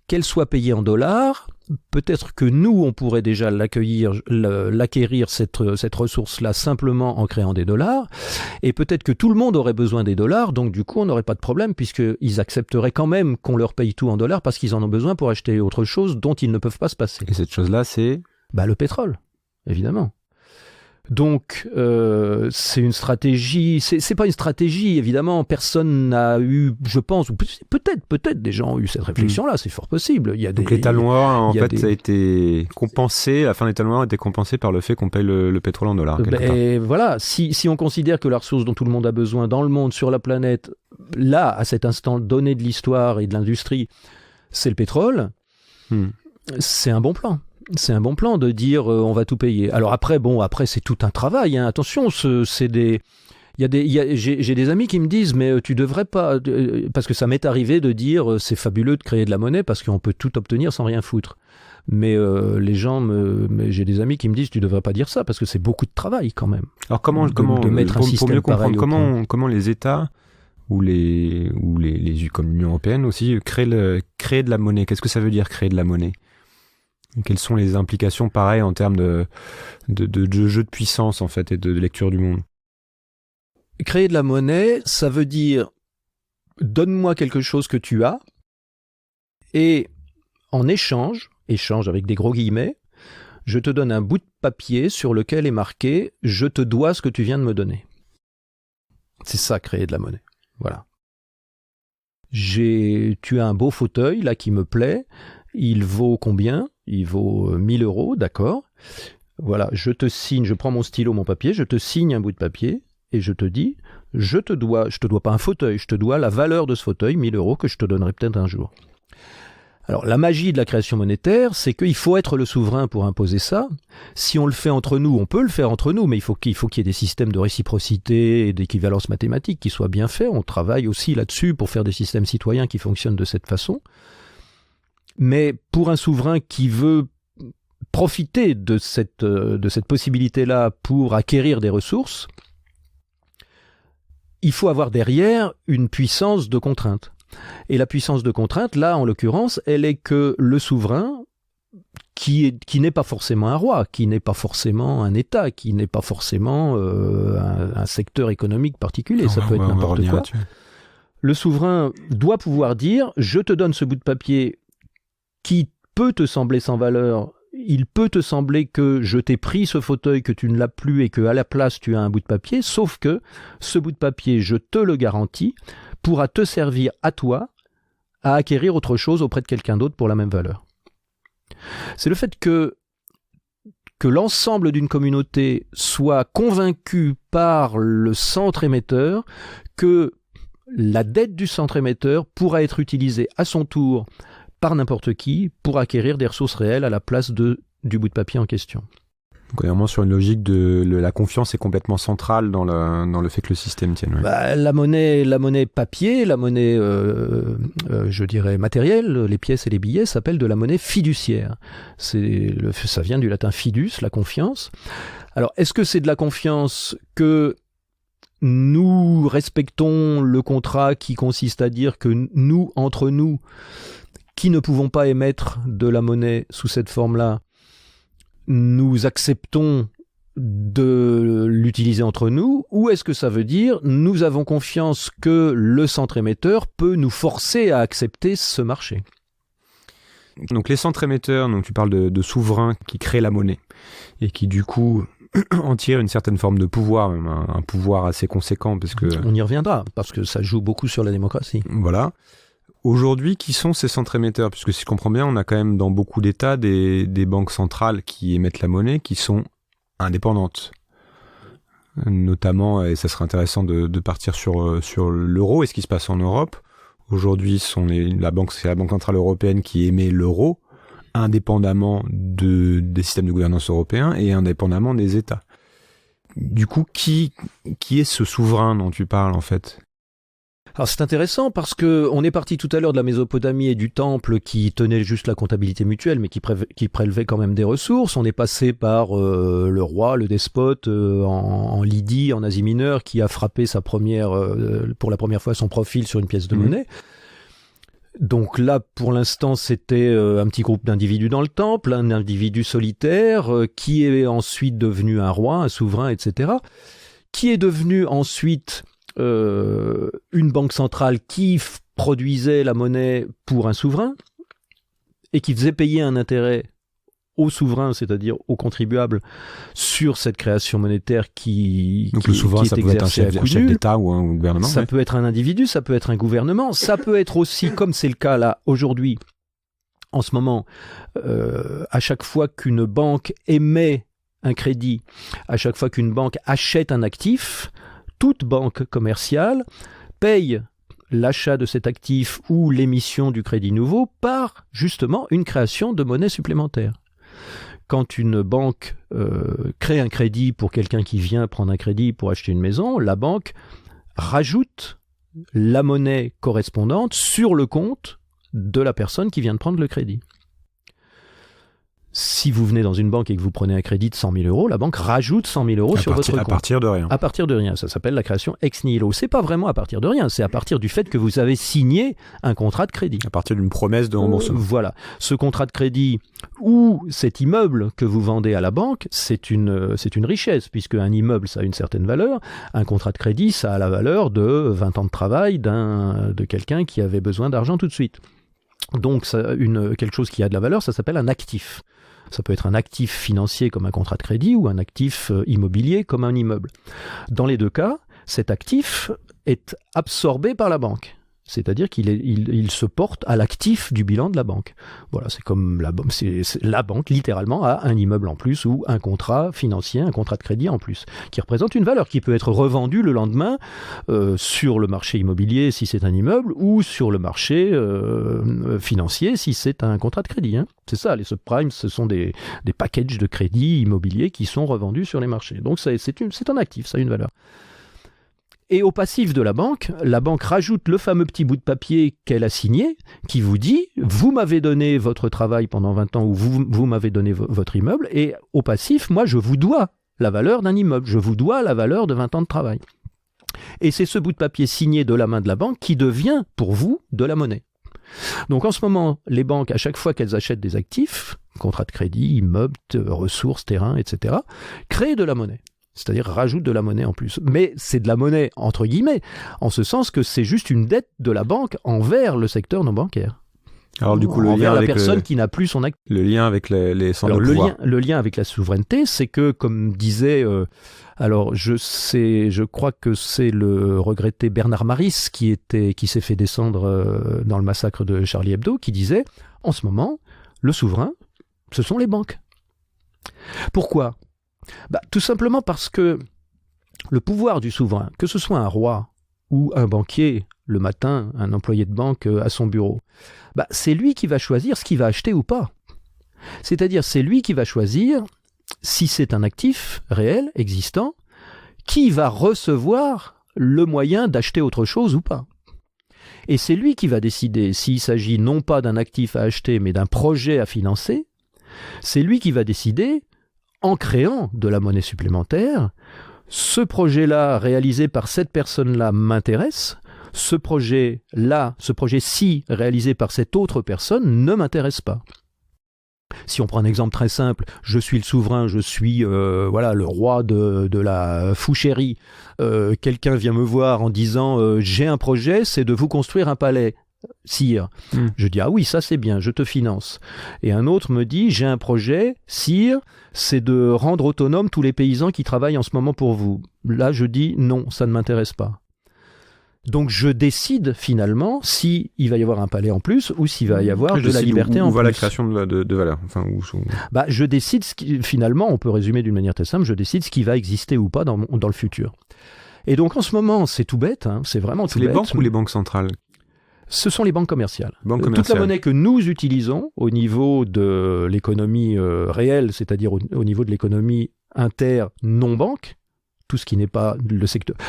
qu'elle soit payée en dollars, peut-être que nous, on pourrait déjà l'acquérir cette ressource-là simplement en créant des dollars, et peut-être que tout le monde aurait besoin des dollars, donc du coup on n'aurait pas de problème puisqu'ils accepteraient quand même qu'on leur paye tout en dollars parce qu'ils en ont besoin pour acheter autre chose dont ils ne peuvent pas se passer. Et cette chose-là, c'est ? Le pétrole, évidemment. Donc, c'est une stratégie, c'est pas une stratégie, évidemment, personne n'a eu, je pense, ou peut-être des gens ont eu cette réflexion-là, c'est fort possible. Donc l'étalon or, en fait, ça a été compensé, la fin de l'étalon or a été compensée par le fait qu'on paye le pétrole en dollars. Et voilà, si on considère que la ressource dont tout le monde a besoin dans le monde, sur la planète, là, à cet instant donné de l'histoire et de l'industrie, c'est le pétrole, c'est un bon plan. C'est un bon plan de dire on va tout payer. Alors après c'est tout un travail. Attention, il J'ai des amis qui me disent mais tu devrais pas, parce que ça m'est arrivé de dire c'est fabuleux de créer de la monnaie parce qu'on peut tout obtenir sans rien foutre. Mais j'ai des amis qui me disent tu devrais pas dire ça parce que c'est beaucoup de travail quand même. Alors comment de mettre un système pour mieux comprendre, pareil comment les États ou les comme l'Union européenne aussi créer de la monnaie. Qu'est-ce que ça veut dire créer de la monnaie? Quelles sont les implications pareil en termes de jeu de puissance en fait et de lecture du monde? Créer de la monnaie, ça veut dire donne-moi quelque chose que tu as et en échange avec des gros guillemets, je te donne un bout de papier sur lequel est marqué « Je te dois ce que tu viens de me donner ». C'est ça, créer de la monnaie. Voilà. Tu as un beau fauteuil, là, qui me plaît. Il vaut combien? Il vaut 1000 €, d'accord. Voilà, je te signe, je prends mon stylo, mon papier, je te signe un bout de papier et je te dis « Je te dois pas un fauteuil, je te dois la valeur de ce fauteuil, 1000 € que je te donnerai peut-être un jour ». Alors, la magie de la création monétaire, c'est qu'il faut être le souverain pour imposer ça. Si on le fait entre nous, on peut le faire entre nous, mais il faut qu'il y ait des systèmes de réciprocité et d'équivalence mathématique qui soient bien faits. On travaille aussi là-dessus pour faire des systèmes citoyens qui fonctionnent de cette façon. Mais pour un souverain qui veut profiter de cette possibilité-là pour acquérir des ressources, il faut avoir derrière une puissance de contrainte. Et la puissance de contrainte, là, en l'occurrence, elle est que le souverain, qui n'est pas forcément un roi, qui n'est pas forcément un État, qui n'est pas forcément un secteur économique particulier, ça peut être n'importe quoi. Le souverain doit pouvoir dire « Je te donne ce bout de papier qui peut te sembler sans valeur, il peut te sembler que je t'ai pris ce fauteuil, que tu ne l'as plus et qu'à la place tu as un bout de papier, sauf que ce bout de papier, je te le garantis, pourra te servir à toi à acquérir autre chose auprès de quelqu'un d'autre pour la même valeur. » C'est le fait que l'ensemble d'une communauté soit convaincu par le centre émetteur que la dette du centre émetteur pourra être utilisée à son tour par n'importe qui pour acquérir des ressources réelles à la place du bout de papier en question. Donc on est vraiment sur une logique de la confiance est complètement centrale dans le fait que le système tienne. Ouais. Bah, la monnaie papier, la monnaie, je dirais matérielle, les pièces et les billets s'appellent de la monnaie fiduciaire. Ça vient du latin fidus, la confiance. Alors, est-ce que c'est de la confiance que nous respectons le contrat qui consiste à dire que nous, entre nous, qui ne pouvons pas émettre de la monnaie sous cette forme-là, nous acceptons de l'utiliser entre nous, ou est-ce que ça veut dire nous avons confiance que le centre émetteur peut nous forcer à accepter ce marché? Donc les centres émetteurs, donc tu parles de souverains qui créent la monnaie et qui du coup en tirent une certaine forme de pouvoir, même un pouvoir assez conséquent parce que... On y reviendra, parce que ça joue beaucoup sur la démocratie. Voilà. Aujourd'hui, qui sont ces centres émetteurs? Puisque si je comprends bien, on a quand même dans beaucoup d'États des banques centrales qui émettent la monnaie qui sont indépendantes. Notamment, et ça serait intéressant de partir sur l'euro et ce qui se passe en Europe. Aujourd'hui, c'est la Banque centrale européenne qui émet l'euro, indépendamment des systèmes de gouvernance européens et indépendamment des États. Du coup, qui est ce souverain dont tu parles en fait? Alors c'est intéressant parce que on est parti tout à l'heure de la Mésopotamie et du temple qui tenait juste la comptabilité mutuelle mais qui prélevait quand même des ressources. On est passé par le roi, le despote en Lydie, en Asie mineure, qui a frappé pour la première fois son profil sur une pièce de monnaie. Donc là, pour l'instant, c'était un petit groupe d'individus dans le temple, un individu solitaire qui est ensuite devenu un roi, un souverain, etc., qui est devenu ensuite une banque centrale qui produisait la monnaie pour un souverain et qui faisait payer un intérêt aux souverains, c'est-à-dire aux contribuables, sur cette création monétaire Donc le souverain, ça peut être un chef d'État ou un gouvernement. Ça peut être un individu, ça peut être un gouvernement, ça peut être aussi, comme c'est le cas là aujourd'hui, en ce moment, à chaque fois qu'une banque émet un crédit, à chaque fois qu'une banque achète un actif, toute banque commerciale paye l'achat de cet actif ou l'émission du crédit nouveau par, justement, une création de monnaie supplémentaire. quand une banque crée un crédit pour quelqu'un qui vient prendre un crédit pour acheter une maison, la banque rajoute la monnaie correspondante sur le compte de la personne qui vient de prendre le crédit. Si vous venez dans une banque et que vous prenez un crédit de 100 000 euros, la banque rajoute 100 000 euros sur votre compte. À partir de rien. À partir de rien. Ça s'appelle la création ex nihilo. C'est pas vraiment à partir de rien. C'est à partir du fait que vous avez signé un contrat de crédit. À partir d'une promesse de remboursement. Voilà. Ce contrat de crédit ou cet immeuble que vous vendez à la banque, c'est une richesse, puisque un immeuble, ça a une certaine valeur. Un contrat de crédit, ça a la valeur de 20 ans de travail de quelqu'un qui avait besoin d'argent tout de suite. Donc, quelque chose qui a de la valeur, ça s'appelle un actif. Ça peut être un actif financier comme un contrat de crédit ou un actif immobilier comme un immeuble. Dans les deux cas, cet actif est absorbé par la banque. C'est-à-dire qu'il se porte à l'actif du bilan de la banque. Voilà, c'est comme la banque, littéralement, a un immeuble en plus ou un contrat financier, un contrat de crédit en plus, qui représente une valeur qui peut être revendue le lendemain sur le marché immobilier si c'est un immeuble ou sur le marché financier si c'est un contrat de crédit. Hein. C'est ça, les subprimes, ce sont des packages de crédit immobilier qui sont revendus sur les marchés. Donc c'est un actif, ça a une valeur. Et au passif de la banque rajoute le fameux petit bout de papier qu'elle a signé, qui vous dit « vous m'avez donné votre travail pendant 20 ans » ou « vous m'avez donné votre immeuble » et au passif, moi, je vous dois la valeur d'un immeuble, je vous dois la valeur de 20 ans de travail. Et c'est ce bout de papier signé de la main de la banque qui devient, pour vous, de la monnaie. Donc en ce moment, les banques, à chaque fois qu'elles achètent des actifs, contrats de crédit, immeubles, ressources, terrains, etc., créent de la monnaie. C'est-à-dire rajoute de la monnaie en plus. Mais c'est de la monnaie entre guillemets, en ce sens que c'est juste une dette de la banque envers le secteur non bancaire. Alors du coup, le envers lien la avec personne qui n'a plus son actif. Le lien avec les centres de pouvoir. Le lien avec la souveraineté, c'est que, comme disait, je crois que c'est le regretté Bernard Maris qui s'est fait descendre dans le massacre de Charlie Hebdo, qui disait, en ce moment, le souverain, ce sont les banques. Pourquoi ? Tout simplement parce que le pouvoir du souverain, que ce soit un roi ou un banquier, le matin, un employé de banque à son bureau, c'est lui qui va choisir ce qu'il va acheter ou pas. C'est-à-dire, c'est lui qui va choisir, si c'est un actif réel, existant, qui va recevoir le moyen d'acheter autre chose ou pas. Et c'est lui qui va décider s'il s'agit non pas d'un actif à acheter, mais d'un projet à financer. C'est lui qui va décider, en créant de la monnaie supplémentaire, ce projet-là réalisé par cette personne-là m'intéresse, ce projet-ci réalisé par cette autre personne ne m'intéresse pas. Si on prend un exemple très simple, je suis le souverain, je suis le roi de la fouchérie, quelqu'un vient me voir en disant j'ai un projet, c'est de vous construire un palais. Sire, je dis ah oui, ça c'est bien, je te finance. Et un autre me dit j'ai un projet, sire, c'est de rendre autonomes tous les paysans qui travaillent en ce moment pour vous. Là je dis non, ça ne m'intéresse pas. Donc je décide finalement s'il va y avoir un palais en plus ou s'il va y avoir de la liberté en plus. Où va la création de valeur. Je décide finalement, on peut résumer d'une manière très simple, je décide ce qui va exister ou pas dans le futur. Et donc en ce moment, c'est tout bête, c'est vraiment tout bête. C'est les banques ou les banques centrales ? Ce sont les banques commerciales. Toute la monnaie que nous utilisons au niveau de l'économie réelle, c'est-à-dire au niveau de l'économie inter-non-banque, tout ce qui n'est pas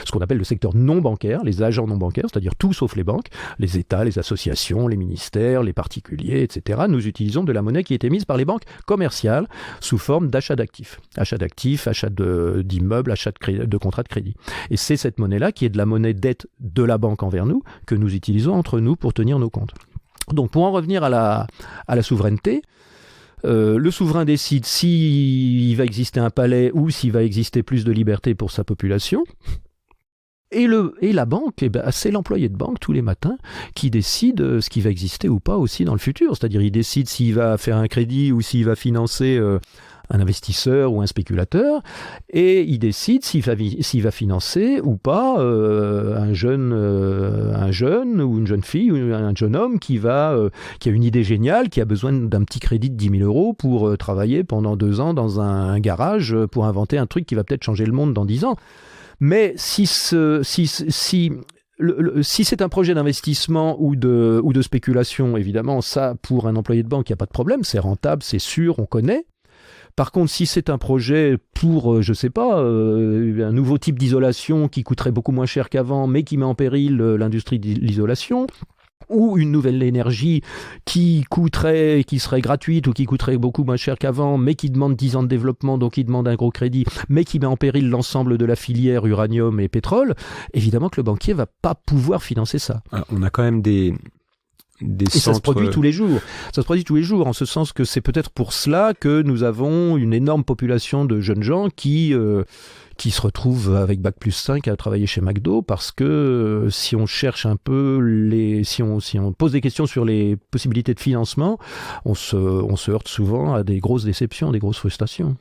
ce qu'on appelle le secteur non bancaire, les agents non bancaires, c'est-à-dire tout sauf les banques, les États, les associations, les ministères, les particuliers, etc. Nous utilisons de la monnaie qui est émise par les banques commerciales sous forme d'achat d'actifs. Achat d'actifs, achat d'immeubles, achat de contrats de crédit. Et c'est cette monnaie-là qui est de la monnaie dette de la banque envers nous que nous utilisons entre nous pour tenir nos comptes. Donc pour en revenir à la souveraineté, le souverain décide s'il va exister un palais ou s'il va exister plus de liberté pour sa population. Et la banque, c'est l'employé de banque tous les matins qui décide ce qui va exister ou pas aussi dans le futur. C'est-à-dire il décide s'il va faire un crédit ou s'il va financer un investisseur ou un spéculateur, et il décide s'il va financer ou pas un jeune ou une jeune fille ou un jeune homme qui a une idée géniale, qui a besoin d'un petit crédit de 10 000 euros pour travailler pendant 2 ans dans un garage pour inventer un truc qui va peut-être changer le monde dans 10 ans. Mais si c'est un projet d'investissement ou de spéculation, évidemment, ça, pour un employé de banque, il n'y a pas de problème, c'est rentable, c'est sûr, on connaît. Par contre, si c'est un projet pour, je sais pas, un nouveau type d'isolation qui coûterait beaucoup moins cher qu'avant, mais qui met en péril l'industrie de l'isolation, ou une nouvelle énergie qui serait gratuite ou qui coûterait beaucoup moins cher qu'avant, mais qui demande 10 ans de développement, donc qui demande un gros crédit, mais qui met en péril l'ensemble de la filière uranium et pétrole, évidemment que le banquier va pas pouvoir financer ça. Alors, on a quand même des et centres... ça se produit tous les jours. Ça se produit tous les jours, en ce sens que c'est peut-être pour cela que nous avons une énorme population de jeunes gens qui se retrouvent avec Bac plus 5 à travailler chez McDo, parce que si on cherche un peu si on pose des questions sur les possibilités de financement, on se heurte souvent à des grosses déceptions, des grosses frustrations.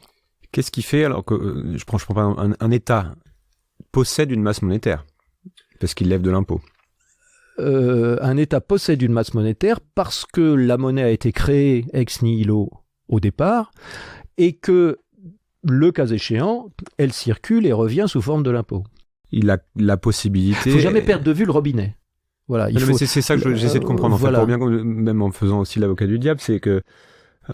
Qu'est-ce qui fait, alors que, je prends par exemple un État possède une masse monétaire, parce qu'il lève de l'impôt? Un État possède une masse monétaire parce que la monnaie a été créée ex nihilo au départ, et que, le cas échéant, elle circule et revient sous forme de l'impôt. Il a la possibilité... Il ne faut jamais perdre de vue le robinet. Voilà, c'est ça que j'essaie de comprendre, en fait, pour bien, même en faisant aussi l'avocat du diable, c'est que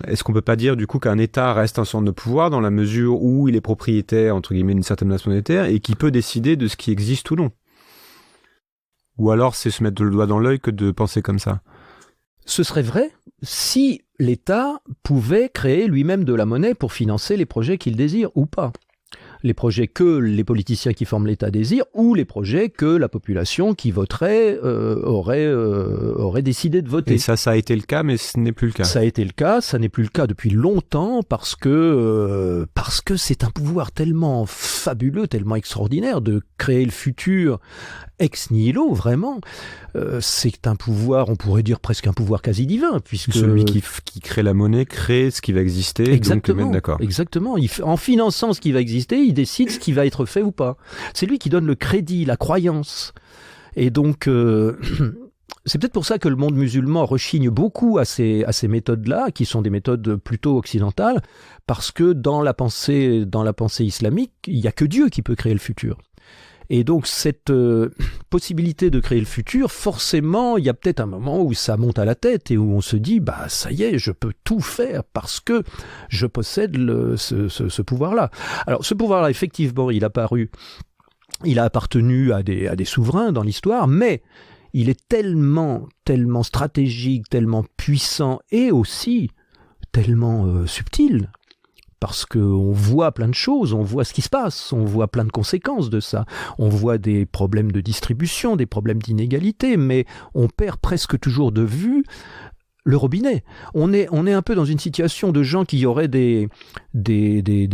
est-ce qu'on peut pas dire du coup qu'un État reste un centre de pouvoir dans la mesure où il est propriétaire, entre guillemets, d'une certaine masse monétaire et qui peut décider de ce qui existe ou non? Ou alors c'est se mettre le doigt dans l'œil que de penser comme ça? Ce serait vrai si l'État pouvait créer lui-même de la monnaie pour financer les projets qu'il désire ou pas. Les projets que les politiciens qui forment l'État désirent, ou les projets que la population qui voterait aurait décidé de voter. Et ça a été le cas, mais ce n'est plus le cas. Ça a été le cas, ça n'est plus le cas depuis longtemps, parce que c'est un pouvoir tellement fabuleux, tellement extraordinaire de créer le futur ex nihilo, vraiment. C'est un pouvoir, on pourrait dire presque un pouvoir quasi divin, puisque celui qui crée la monnaie crée ce qui va exister. Exactement, donc d'accord. Exactement. En finançant ce qui va exister, il décide ce qui va être fait ou pas. C'est lui qui donne le crédit, la croyance. Et donc, c'est peut-être pour ça que le monde musulman rechigne beaucoup à ces méthodes-là, qui sont des méthodes plutôt occidentales, parce que dans la pensée islamique, il n'y a que Dieu qui peut créer le futur. Et donc cette possibilité de créer le futur, forcément, il y a peut-être un moment où ça monte à la tête et où on se dit, bah ça y est, je peux tout faire parce que je possède ce pouvoir-là. Alors ce pouvoir-là, effectivement, il a appartenu à des souverains dans l'histoire, mais il est tellement stratégique, tellement puissant et aussi tellement subtil. Parce qu'on voit plein de choses, on voit ce qui se passe, on voit plein de conséquences de ça. On voit des problèmes de distribution, des problèmes d'inégalité, mais on perd presque toujours de vue le robinet. On est un peu dans une situation de gens qui auraient des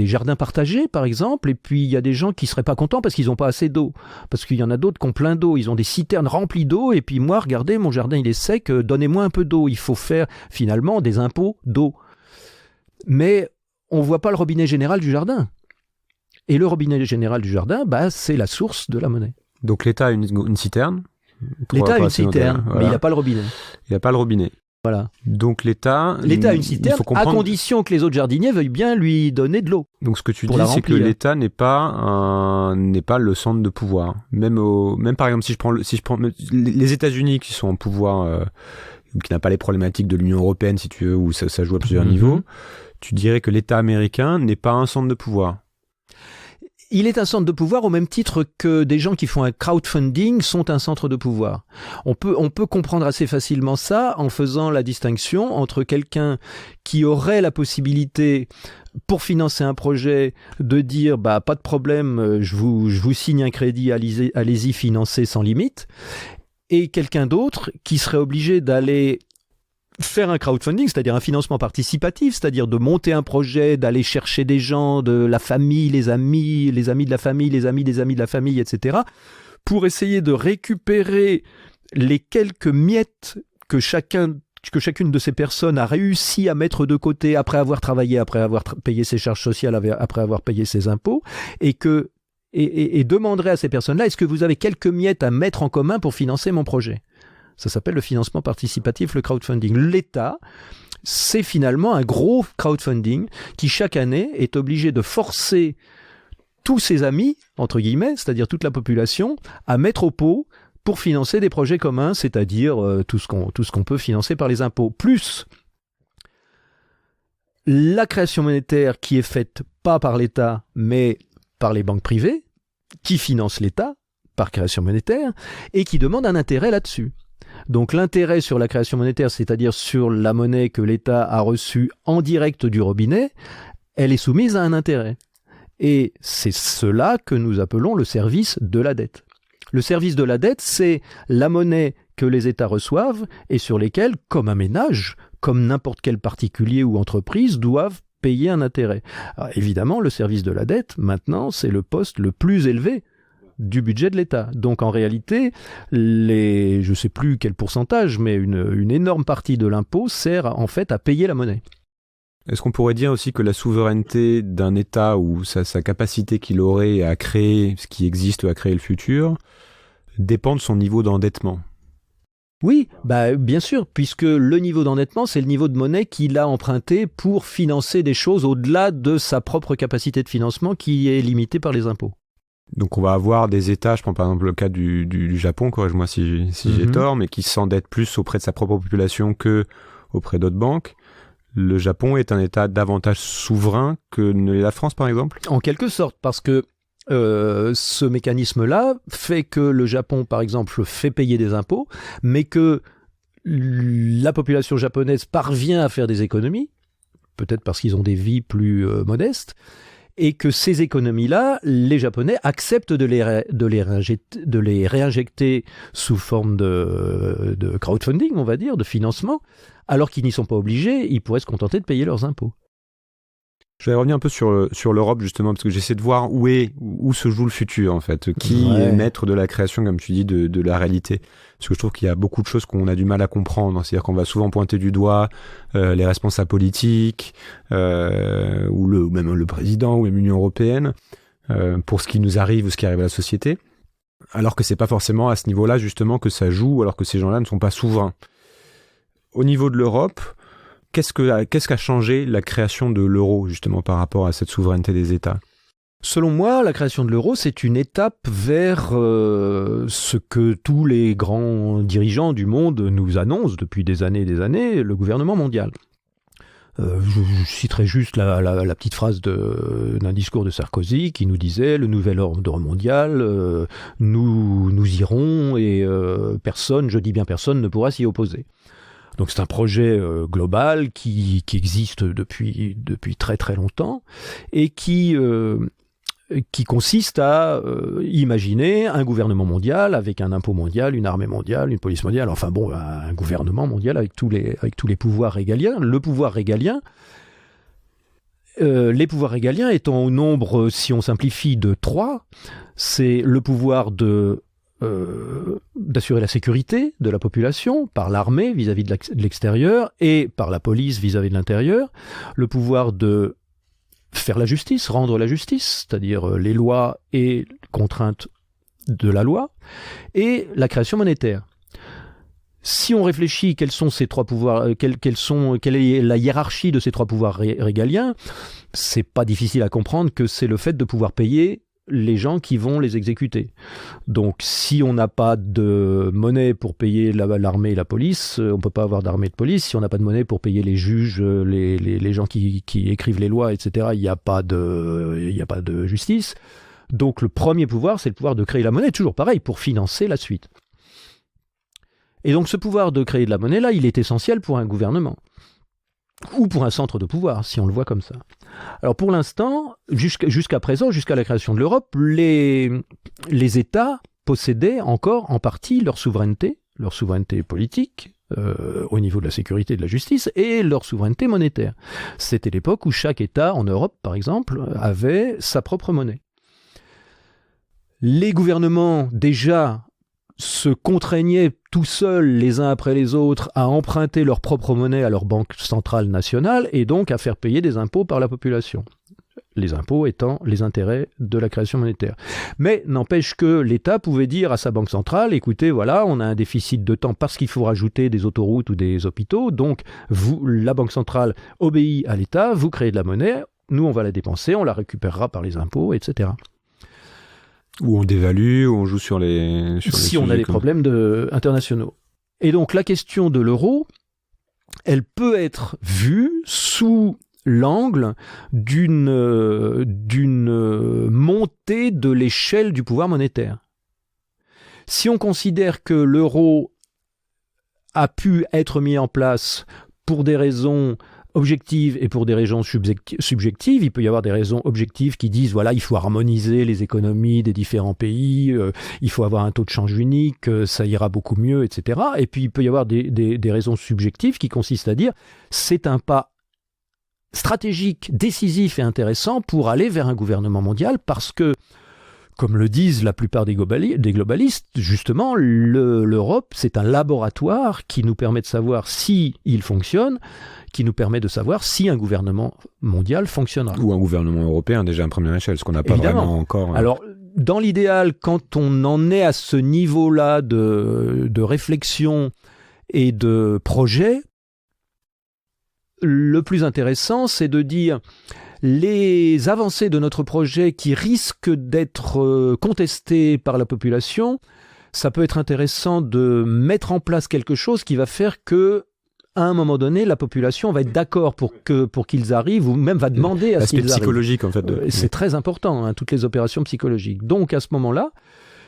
jardins partagés, par exemple, et puis il y a des gens qui seraient pas contents parce qu'ils n'ont pas assez d'eau. Parce qu'il y en a d'autres qui ont plein d'eau, ils ont des citernes remplies d'eau, et puis moi, regardez, mon jardin il est sec, donnez-moi un peu d'eau. Il faut faire finalement des impôts d'eau. Mais on voit pas le robinet général du jardin. Et le robinet général du jardin, bah, c'est la source de la monnaie. Donc l'État a une citerne. L'État a une citerne, voilà. Mais il n'y a pas le robinet. Il n'y a pas le robinet. Voilà. Donc l'État a une citerne, à condition que les autres jardiniers veuillent bien lui donner de l'eau. Donc ce que tu dis, c'est que l'État n'est pas le centre de pouvoir. Même par exemple, si je prends les États-Unis qui sont en pouvoir, qui n'a pas les problématiques de l'Union européenne, si tu veux, où ça joue à plusieurs niveaux. Tu dirais que l'État américain n'est pas un centre de pouvoir? Il est un centre de pouvoir au même titre que des gens qui font un crowdfunding sont un centre de pouvoir. On peut comprendre assez facilement ça en faisant la distinction entre quelqu'un qui aurait la possibilité, pour financer un projet, de dire bah pas de problème, je vous signe un crédit, allez-y financer sans limite, et quelqu'un d'autre qui serait obligé d'aller faire un crowdfunding, c'est-à-dire un financement participatif, c'est-à-dire de monter un projet, d'aller chercher des gens, de la famille, les amis de la famille, les amis des amis de la famille, etc., pour essayer de récupérer les quelques miettes que chacune de ces personnes a réussi à mettre de côté après avoir travaillé, après avoir payé ses charges sociales, après avoir payé ses impôts, et demanderait à ces personnes-là, est-ce que vous avez quelques miettes à mettre en commun pour financer mon projet ? Ça s'appelle le financement participatif, le crowdfunding. L'État, c'est finalement un gros crowdfunding qui, chaque année, est obligé de forcer tous ses amis, entre guillemets, c'est-à-dire toute la population, à mettre au pot pour financer des projets communs, c'est-à-dire tout ce qu'on peut financer par les impôts. Plus la création monétaire qui est faite pas par l'État, mais par les banques privées, qui financent l'État par création monétaire, et qui demandent un intérêt là-dessus. Donc l'intérêt sur la création monétaire, c'est-à-dire sur la monnaie que l'État a reçue en direct du robinet, elle est soumise à un intérêt. Et c'est cela que nous appelons le service de la dette. Le service de la dette, c'est la monnaie que les États reçoivent et sur lesquelles, comme un ménage, comme n'importe quel particulier ou entreprise, doivent payer un intérêt. Alors, évidemment, le service de la dette, maintenant, c'est le poste le plus élevé du budget de l'État. Donc en réalité, je ne sais plus quel pourcentage, mais une énorme partie de l'impôt sert en fait à payer la monnaie. Est-ce qu'on pourrait dire aussi que la souveraineté d'un État ou sa capacité qu'il aurait à créer ce qui existe, à créer le futur, dépend de son niveau d'endettement? Oui, bien sûr, puisque le niveau d'endettement, c'est le niveau de monnaie qu'il a emprunté pour financer des choses au-delà de sa propre capacité de financement qui est limitée par les impôts. Donc on va avoir des États, je prends par exemple le cas du Japon, corrige-moi si j'ai tort, mais qui s'endettent plus auprès de sa propre population que auprès d'autres banques. Le Japon est un État davantage souverain que ne l'est la France, par exemple? En quelque sorte, parce que ce mécanisme-là fait que le Japon, par exemple, fait payer des impôts, mais que la population japonaise parvient à faire des économies, peut-être parce qu'ils ont des vies plus modestes, et que ces économies-là, les Japonais acceptent de les réinjecter sous forme de crowdfunding, on va dire, de financement, alors qu'ils n'y sont pas obligés, ils pourraient se contenter de payer leurs impôts. Je vais revenir un peu sur l'Europe, justement, parce que j'essaie de voir où se joue le futur, en fait. Qui est maître de la création, comme tu dis, de la réalité. Parce que je trouve qu'il y a beaucoup de choses qu'on a du mal à comprendre. C'est-à-dire qu'on va souvent pointer du doigt les responsables politiques, ou même le président, ou même l'Union européenne, pour ce qui nous arrive ou ce qui arrive à la société. Alors que c'est pas forcément à ce niveau-là, justement, que ça joue, alors que ces gens-là ne sont pas souverains. Au niveau de l'Europe, qu'est-ce qu'a changé la création de l'euro, justement, par rapport à cette souveraineté des États? Selon moi, la création de l'euro, c'est une étape vers ce que tous les grands dirigeants du monde nous annoncent depuis des années, le gouvernement mondial. Je citerai juste la petite phrase d'un discours de Sarkozy qui nous disait « Le nouvel ordre mondial, nous irons et personne, je dis bien personne, ne pourra s'y opposer ». Donc c'est un projet global qui existe depuis très très longtemps et qui consiste à imaginer un gouvernement mondial avec un impôt mondial, une armée mondiale, une police mondiale, enfin bon, un gouvernement mondial avec tous les pouvoirs régaliens. Le pouvoir régalien, les pouvoirs régaliens étant au nombre, si on simplifie, de 3, c'est le pouvoir d'assurer la sécurité de la population par l'armée vis-à-vis de l'extérieur et par la police vis-à-vis de l'intérieur, le pouvoir de faire la justice, rendre la justice, c'est-à-dire les lois et contraintes de la loi, et la création monétaire. Si on réfléchit quels sont ces trois pouvoirs, quelle est la hiérarchie de ces trois pouvoirs régaliens, c'est pas difficile à comprendre que c'est le fait de pouvoir payer les gens qui vont les exécuter. Donc si on n'a pas de monnaie pour payer l'armée et la police, on ne peut pas avoir d'armée et de police. Si on n'a pas de monnaie pour payer les juges, les gens qui écrivent les lois, etc., il n'y a pas de justice. Donc le premier pouvoir, c'est le pouvoir de créer la monnaie, toujours pareil, pour financer la suite. Et donc ce pouvoir de créer de la monnaie, là, il est essentiel pour un gouvernement. Ou pour un centre de pouvoir, si on le voit comme ça. Alors pour l'instant, jusqu'à présent, jusqu'à la création de l'Europe, les États possédaient encore en partie leur souveraineté politique, au niveau de la sécurité et de la justice, et leur souveraineté monétaire. C'était l'époque où chaque État, en Europe par exemple, avait sa propre monnaie. Les gouvernements, déjà, se contraignaient tout seuls, les uns après les autres, à emprunter leur propre monnaie à leur banque centrale nationale et donc à faire payer des impôts par la population. Les impôts étant les intérêts de la création monétaire. Mais n'empêche que l'État pouvait dire à sa banque centrale, écoutez, voilà, on a un déficit de temps parce qu'il faut rajouter des autoroutes ou des hôpitaux, donc la banque centrale obéit à l'État, vous créez de la monnaie, nous on va la dépenser, on la récupérera par les impôts, etc. Ou on dévalue, ou on joue sur les si on a des problèmes internationaux. Et donc la question de l'euro, elle peut être vue sous l'angle d'une montée de l'échelle du pouvoir monétaire. Si on considère que l'euro a pu être mis en place pour des raisons objectives et pour des raisons subjectives, il peut y avoir des raisons objectives qui disent voilà, il faut harmoniser les économies des différents pays, il faut avoir un taux de change unique, ça ira beaucoup mieux, etc. Et puis il peut y avoir des raisons subjectives qui consistent à dire c'est un pas stratégique, décisif et intéressant pour aller vers un gouvernement mondial parce que, comme le disent la plupart des globalistes, justement, l'Europe, c'est un laboratoire qui nous permet de savoir si il fonctionne, qui nous permet de savoir si un gouvernement mondial fonctionnera. Ou un gouvernement européen, déjà à première échelle, ce qu'on n'a pas vraiment encore... Alors, dans l'idéal, quand on en est à ce niveau-là de réflexion et de projet, le plus intéressant, c'est de dire les avancées de notre projet qui risquent d'être contestées par la population, ça peut être intéressant de mettre en place quelque chose qui va faire que, à un moment donné, la population va être d'accord pour qu'ils arrivent, ou même va demander à ce qu'ils arrivent. L'aspect psychologique, en fait. C'est très important, toutes les opérations psychologiques. Donc, à ce moment-là,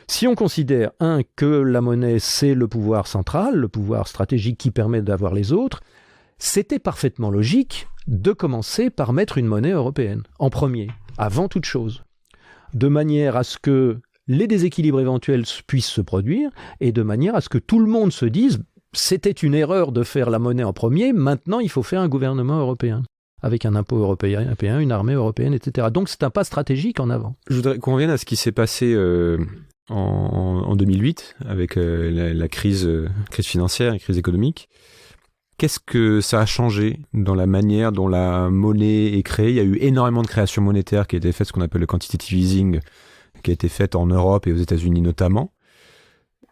si on considère, que la monnaie, c'est le pouvoir central, le pouvoir stratégique qui permet d'avoir les autres, c'était parfaitement logique de commencer par mettre une monnaie européenne, en premier, avant toute chose, de manière à ce que les déséquilibres éventuels puissent se produire, et de manière à ce que tout le monde se dise « c'était une erreur de faire la monnaie en premier, maintenant il faut faire un gouvernement européen ». Avec un impôt européen, une armée européenne, etc. Donc c'est un pas stratégique en avant. Je voudrais qu'on revienne à ce qui s'est passé en 2008, avec la crise financière et crise économique. Qu'est-ce que ça a changé dans la manière dont la monnaie est créée ? Il y a eu énormément de créations monétaires qui a été faites, ce qu'on appelle le quantitative easing, qui a été faite en Europe et aux États-Unis notamment.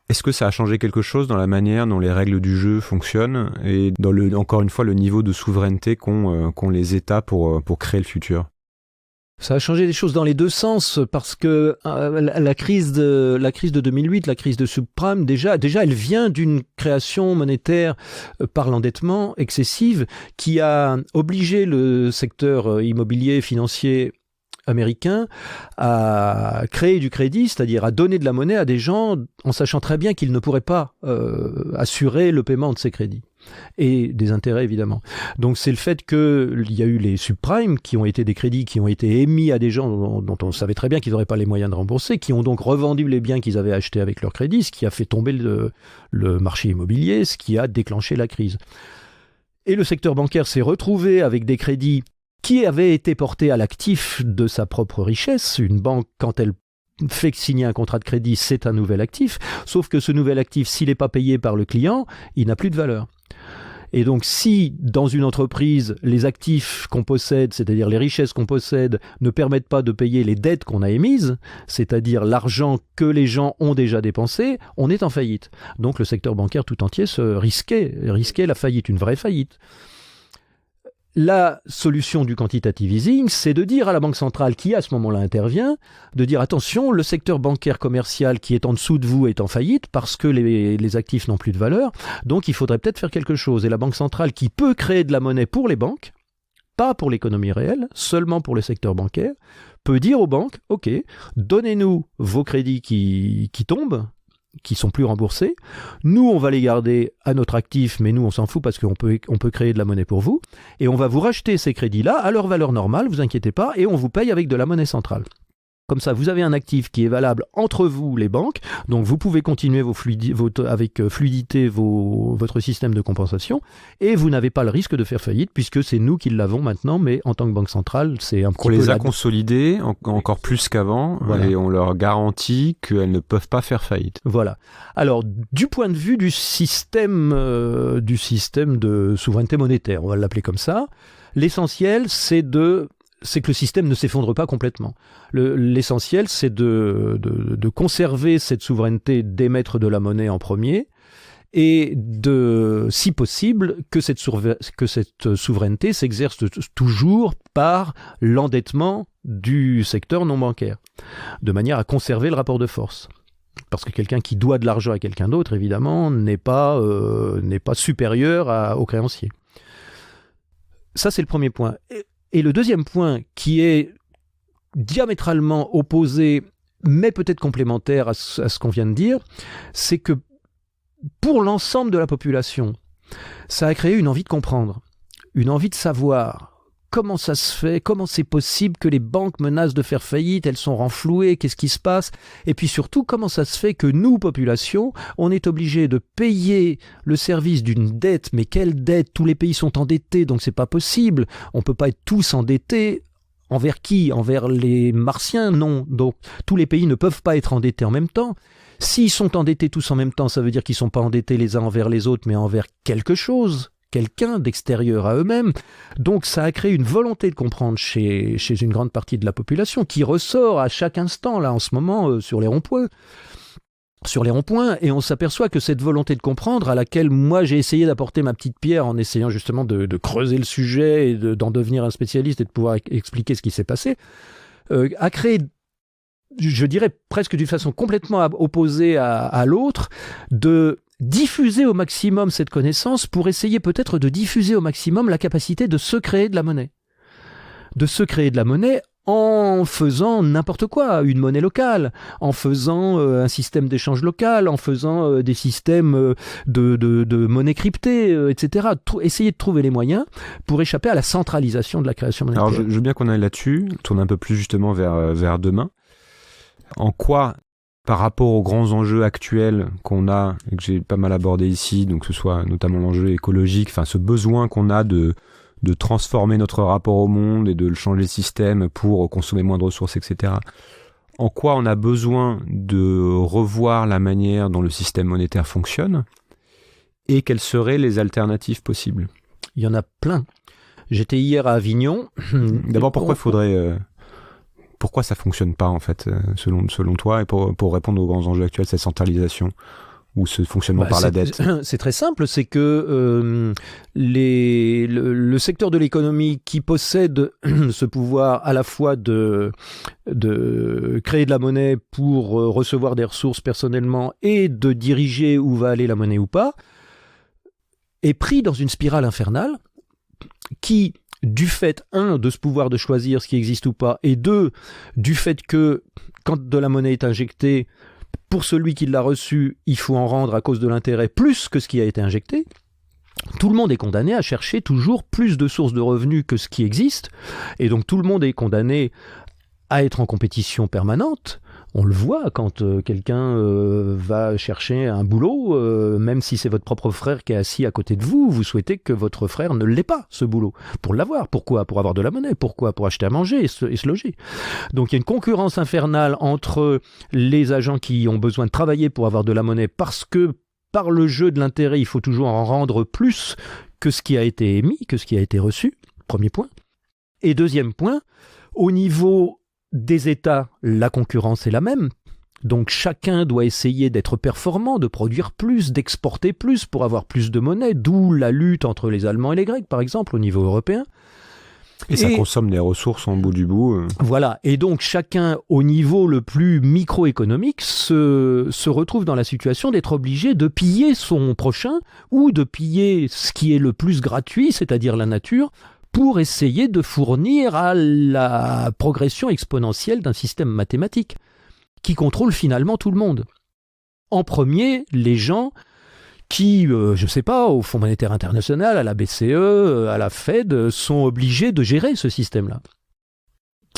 Est-ce que ça a changé quelque chose dans la manière dont les règles du jeu fonctionnent et dans encore une fois, le niveau de souveraineté qu'ont les États pour créer le futur ? Ça a changé des choses dans les deux sens parce que la crise de 2008, la crise de subprime, déjà elle vient d'une création monétaire par l'endettement excessive qui a obligé le secteur immobilier financier américain à créer du crédit, c'est-à-dire à donner de la monnaie à des gens en sachant très bien qu'ils ne pourraient pas assurer le paiement de ces crédits. Et des intérêts évidemment. Donc c'est le fait qu'il y a eu les subprimes qui ont été des crédits qui ont été émis à des gens dont on savait très bien qu'ils n'auraient pas les moyens de rembourser, qui ont donc revendu les biens qu'ils avaient achetés avec leur crédit, ce qui a fait tomber le marché immobilier, ce qui a déclenché la crise. Et le secteur bancaire s'est retrouvé avec des crédits qui avaient été portés à l'actif de sa propre richesse. Une banque, quand elle fait signer un contrat de crédit, c'est un nouvel actif, sauf que ce nouvel actif, s'il n'est pas payé par le client, il n'a plus de valeur. Et donc, si dans une entreprise, les actifs qu'on possède, c'est-à-dire les richesses qu'on possède, ne permettent pas de payer les dettes qu'on a émises, c'est-à-dire l'argent que les gens ont déjà dépensé, on est en faillite. Donc, le secteur bancaire tout entier risquait la faillite, une vraie faillite. La solution du quantitative easing, c'est de dire à la Banque centrale qui à ce moment-là intervient, de dire attention, le secteur bancaire commercial qui est en dessous de vous est en faillite parce que les actifs n'ont plus de valeur, donc il faudrait peut-être faire quelque chose. Et la Banque centrale qui peut créer de la monnaie pour les banques, pas pour l'économie réelle, seulement pour le secteur bancaire, peut dire aux banques, ok, donnez-nous vos crédits qui tombent, qui sont plus remboursés. Nous, on va les garder à notre actif, mais nous, on s'en fout parce qu'on peut créer de la monnaie pour vous. Et on va vous racheter ces crédits-là à leur valeur normale, vous inquiétez pas, et on vous paye avec de la monnaie centrale. Comme ça, vous avez un actif qui est valable entre vous, les banques, donc vous pouvez continuer avec fluidité votre système de compensation, et vous n'avez pas le risque de faire faillite, puisque c'est nous qui l'avons maintenant, mais en tant que banque centrale, c'est un petit peu... On les a consolidés encore plus qu'avant, voilà. Et on leur garantit qu'elles ne peuvent pas faire faillite. Voilà. Alors, du point de vue du système de souveraineté monétaire, on va l'appeler comme ça, l'essentiel, c'est que le système ne s'effondre pas complètement. L'essentiel, c'est de conserver cette souveraineté d'émettre de la monnaie en premier et si possible, que cette souveraineté s'exerce toujours par l'endettement du secteur non bancaire, de manière à conserver le rapport de force. Parce que quelqu'un qui doit de l'argent à quelqu'un d'autre, évidemment, n'est pas supérieur au créancier. Ça, c'est le premier point. Et le deuxième point qui est diamétralement opposé, mais peut-être complémentaire à ce qu'on vient de dire, c'est que pour l'ensemble de la population, ça a créé une envie de comprendre, une envie de savoir comment ça se fait, comment c'est possible que les banques menacent de faire faillite, elles sont renflouées, qu'est-ce qui se passe, et puis surtout comment ça se fait que nous, population, on est obligé de payer le service d'une dette, mais quelle dette? Tous les pays sont endettés, donc c'est pas possible, on peut pas être tous endettés. Envers qui? Envers les Martiens? Non. Donc tous les pays ne peuvent pas être endettés en même temps. S'ils sont endettés tous en même temps, ça veut dire qu'ils ne sont pas endettés les uns envers les autres, mais envers quelque chose, quelqu'un d'extérieur à eux-mêmes. Donc ça a créé une volonté de comprendre chez une grande partie de la population qui ressort à chaque instant, là en ce moment, sur les ronds-points. Et on s'aperçoit que cette volonté de comprendre, à laquelle moi j'ai essayé d'apporter ma petite pierre en essayant justement de creuser le sujet et d'en devenir un spécialiste et de pouvoir expliquer ce qui s'est passé, a créé, je dirais presque d'une façon complètement opposée à l'autre, de diffuser au maximum cette connaissance pour essayer peut-être de diffuser au maximum la capacité de se créer de la monnaie. De se créer de la monnaie en faisant n'importe quoi, une monnaie locale, en faisant un système d'échange local, en faisant des systèmes de monnaie cryptée, etc. Essayer de trouver les moyens pour échapper à la centralisation de la création monétaire. Alors je veux bien qu'on aille là-dessus, tourne un peu plus justement vers demain. En quoi, par rapport aux grands enjeux actuels qu'on a, et que j'ai pas mal abordé ici, donc que ce soit notamment l'enjeu écologique, enfin ce besoin qu'on a de transformer notre rapport au monde et de le changer le système pour consommer moins de ressources, etc. En quoi on a besoin de revoir la manière dont le système monétaire fonctionne et quelles seraient les alternatives possibles? Il y en a plein. J'étais hier à Avignon. D'abord, pourquoi ça fonctionne pas en fait, selon toi, et pour répondre aux grands enjeux actuels, cette centralisation ou ce fonctionnement par la dette? C'est très simple, c'est que le secteur de l'économie qui possède ce pouvoir à la fois de créer de la monnaie pour recevoir des ressources personnellement et de diriger où va aller la monnaie ou pas, est pris dans une spirale infernale qui, du fait, de ce pouvoir de choisir ce qui existe ou pas, et du fait que quand de la monnaie est injectée, pour celui qui l'a reçu, il faut en rendre à cause de l'intérêt plus que ce qui a été injecté. Tout le monde est condamné à chercher toujours plus de sources de revenus que ce qui existe, et donc tout le monde est condamné à être en compétition permanente. On le voit quand quelqu'un va chercher un boulot, même si c'est votre propre frère qui est assis à côté de vous, vous souhaitez que votre frère ne l'ait pas, ce boulot, pour l'avoir. Pourquoi? Pour avoir de la monnaie. Pourquoi? Pour acheter à manger et se loger. Donc il y a une concurrence infernale entre les agents qui ont besoin de travailler pour avoir de la monnaie, parce que par le jeu de l'intérêt, il faut toujours en rendre plus que ce qui a été émis, que ce qui a été reçu. Premier point. Et deuxième point, au niveau des États, la concurrence est la même. Donc chacun doit essayer d'être performant, de produire plus, d'exporter plus pour avoir plus de monnaie, d'où la lutte entre les Allemands et les Grecs, par exemple, au niveau européen. Et ça consomme des ressources en bout du bout. Voilà, et donc chacun, au niveau le plus microéconomique, se retrouve dans la situation d'être obligé de piller son prochain ou de piller ce qui est le plus gratuit, c'est-à-dire la nature, pour essayer de fournir à la progression exponentielle d'un système mathématique qui contrôle finalement tout le monde. En premier, les gens qui, je ne sais pas, au Fonds monétaire international, à la BCE, à la Fed, sont obligés de gérer ce système-là.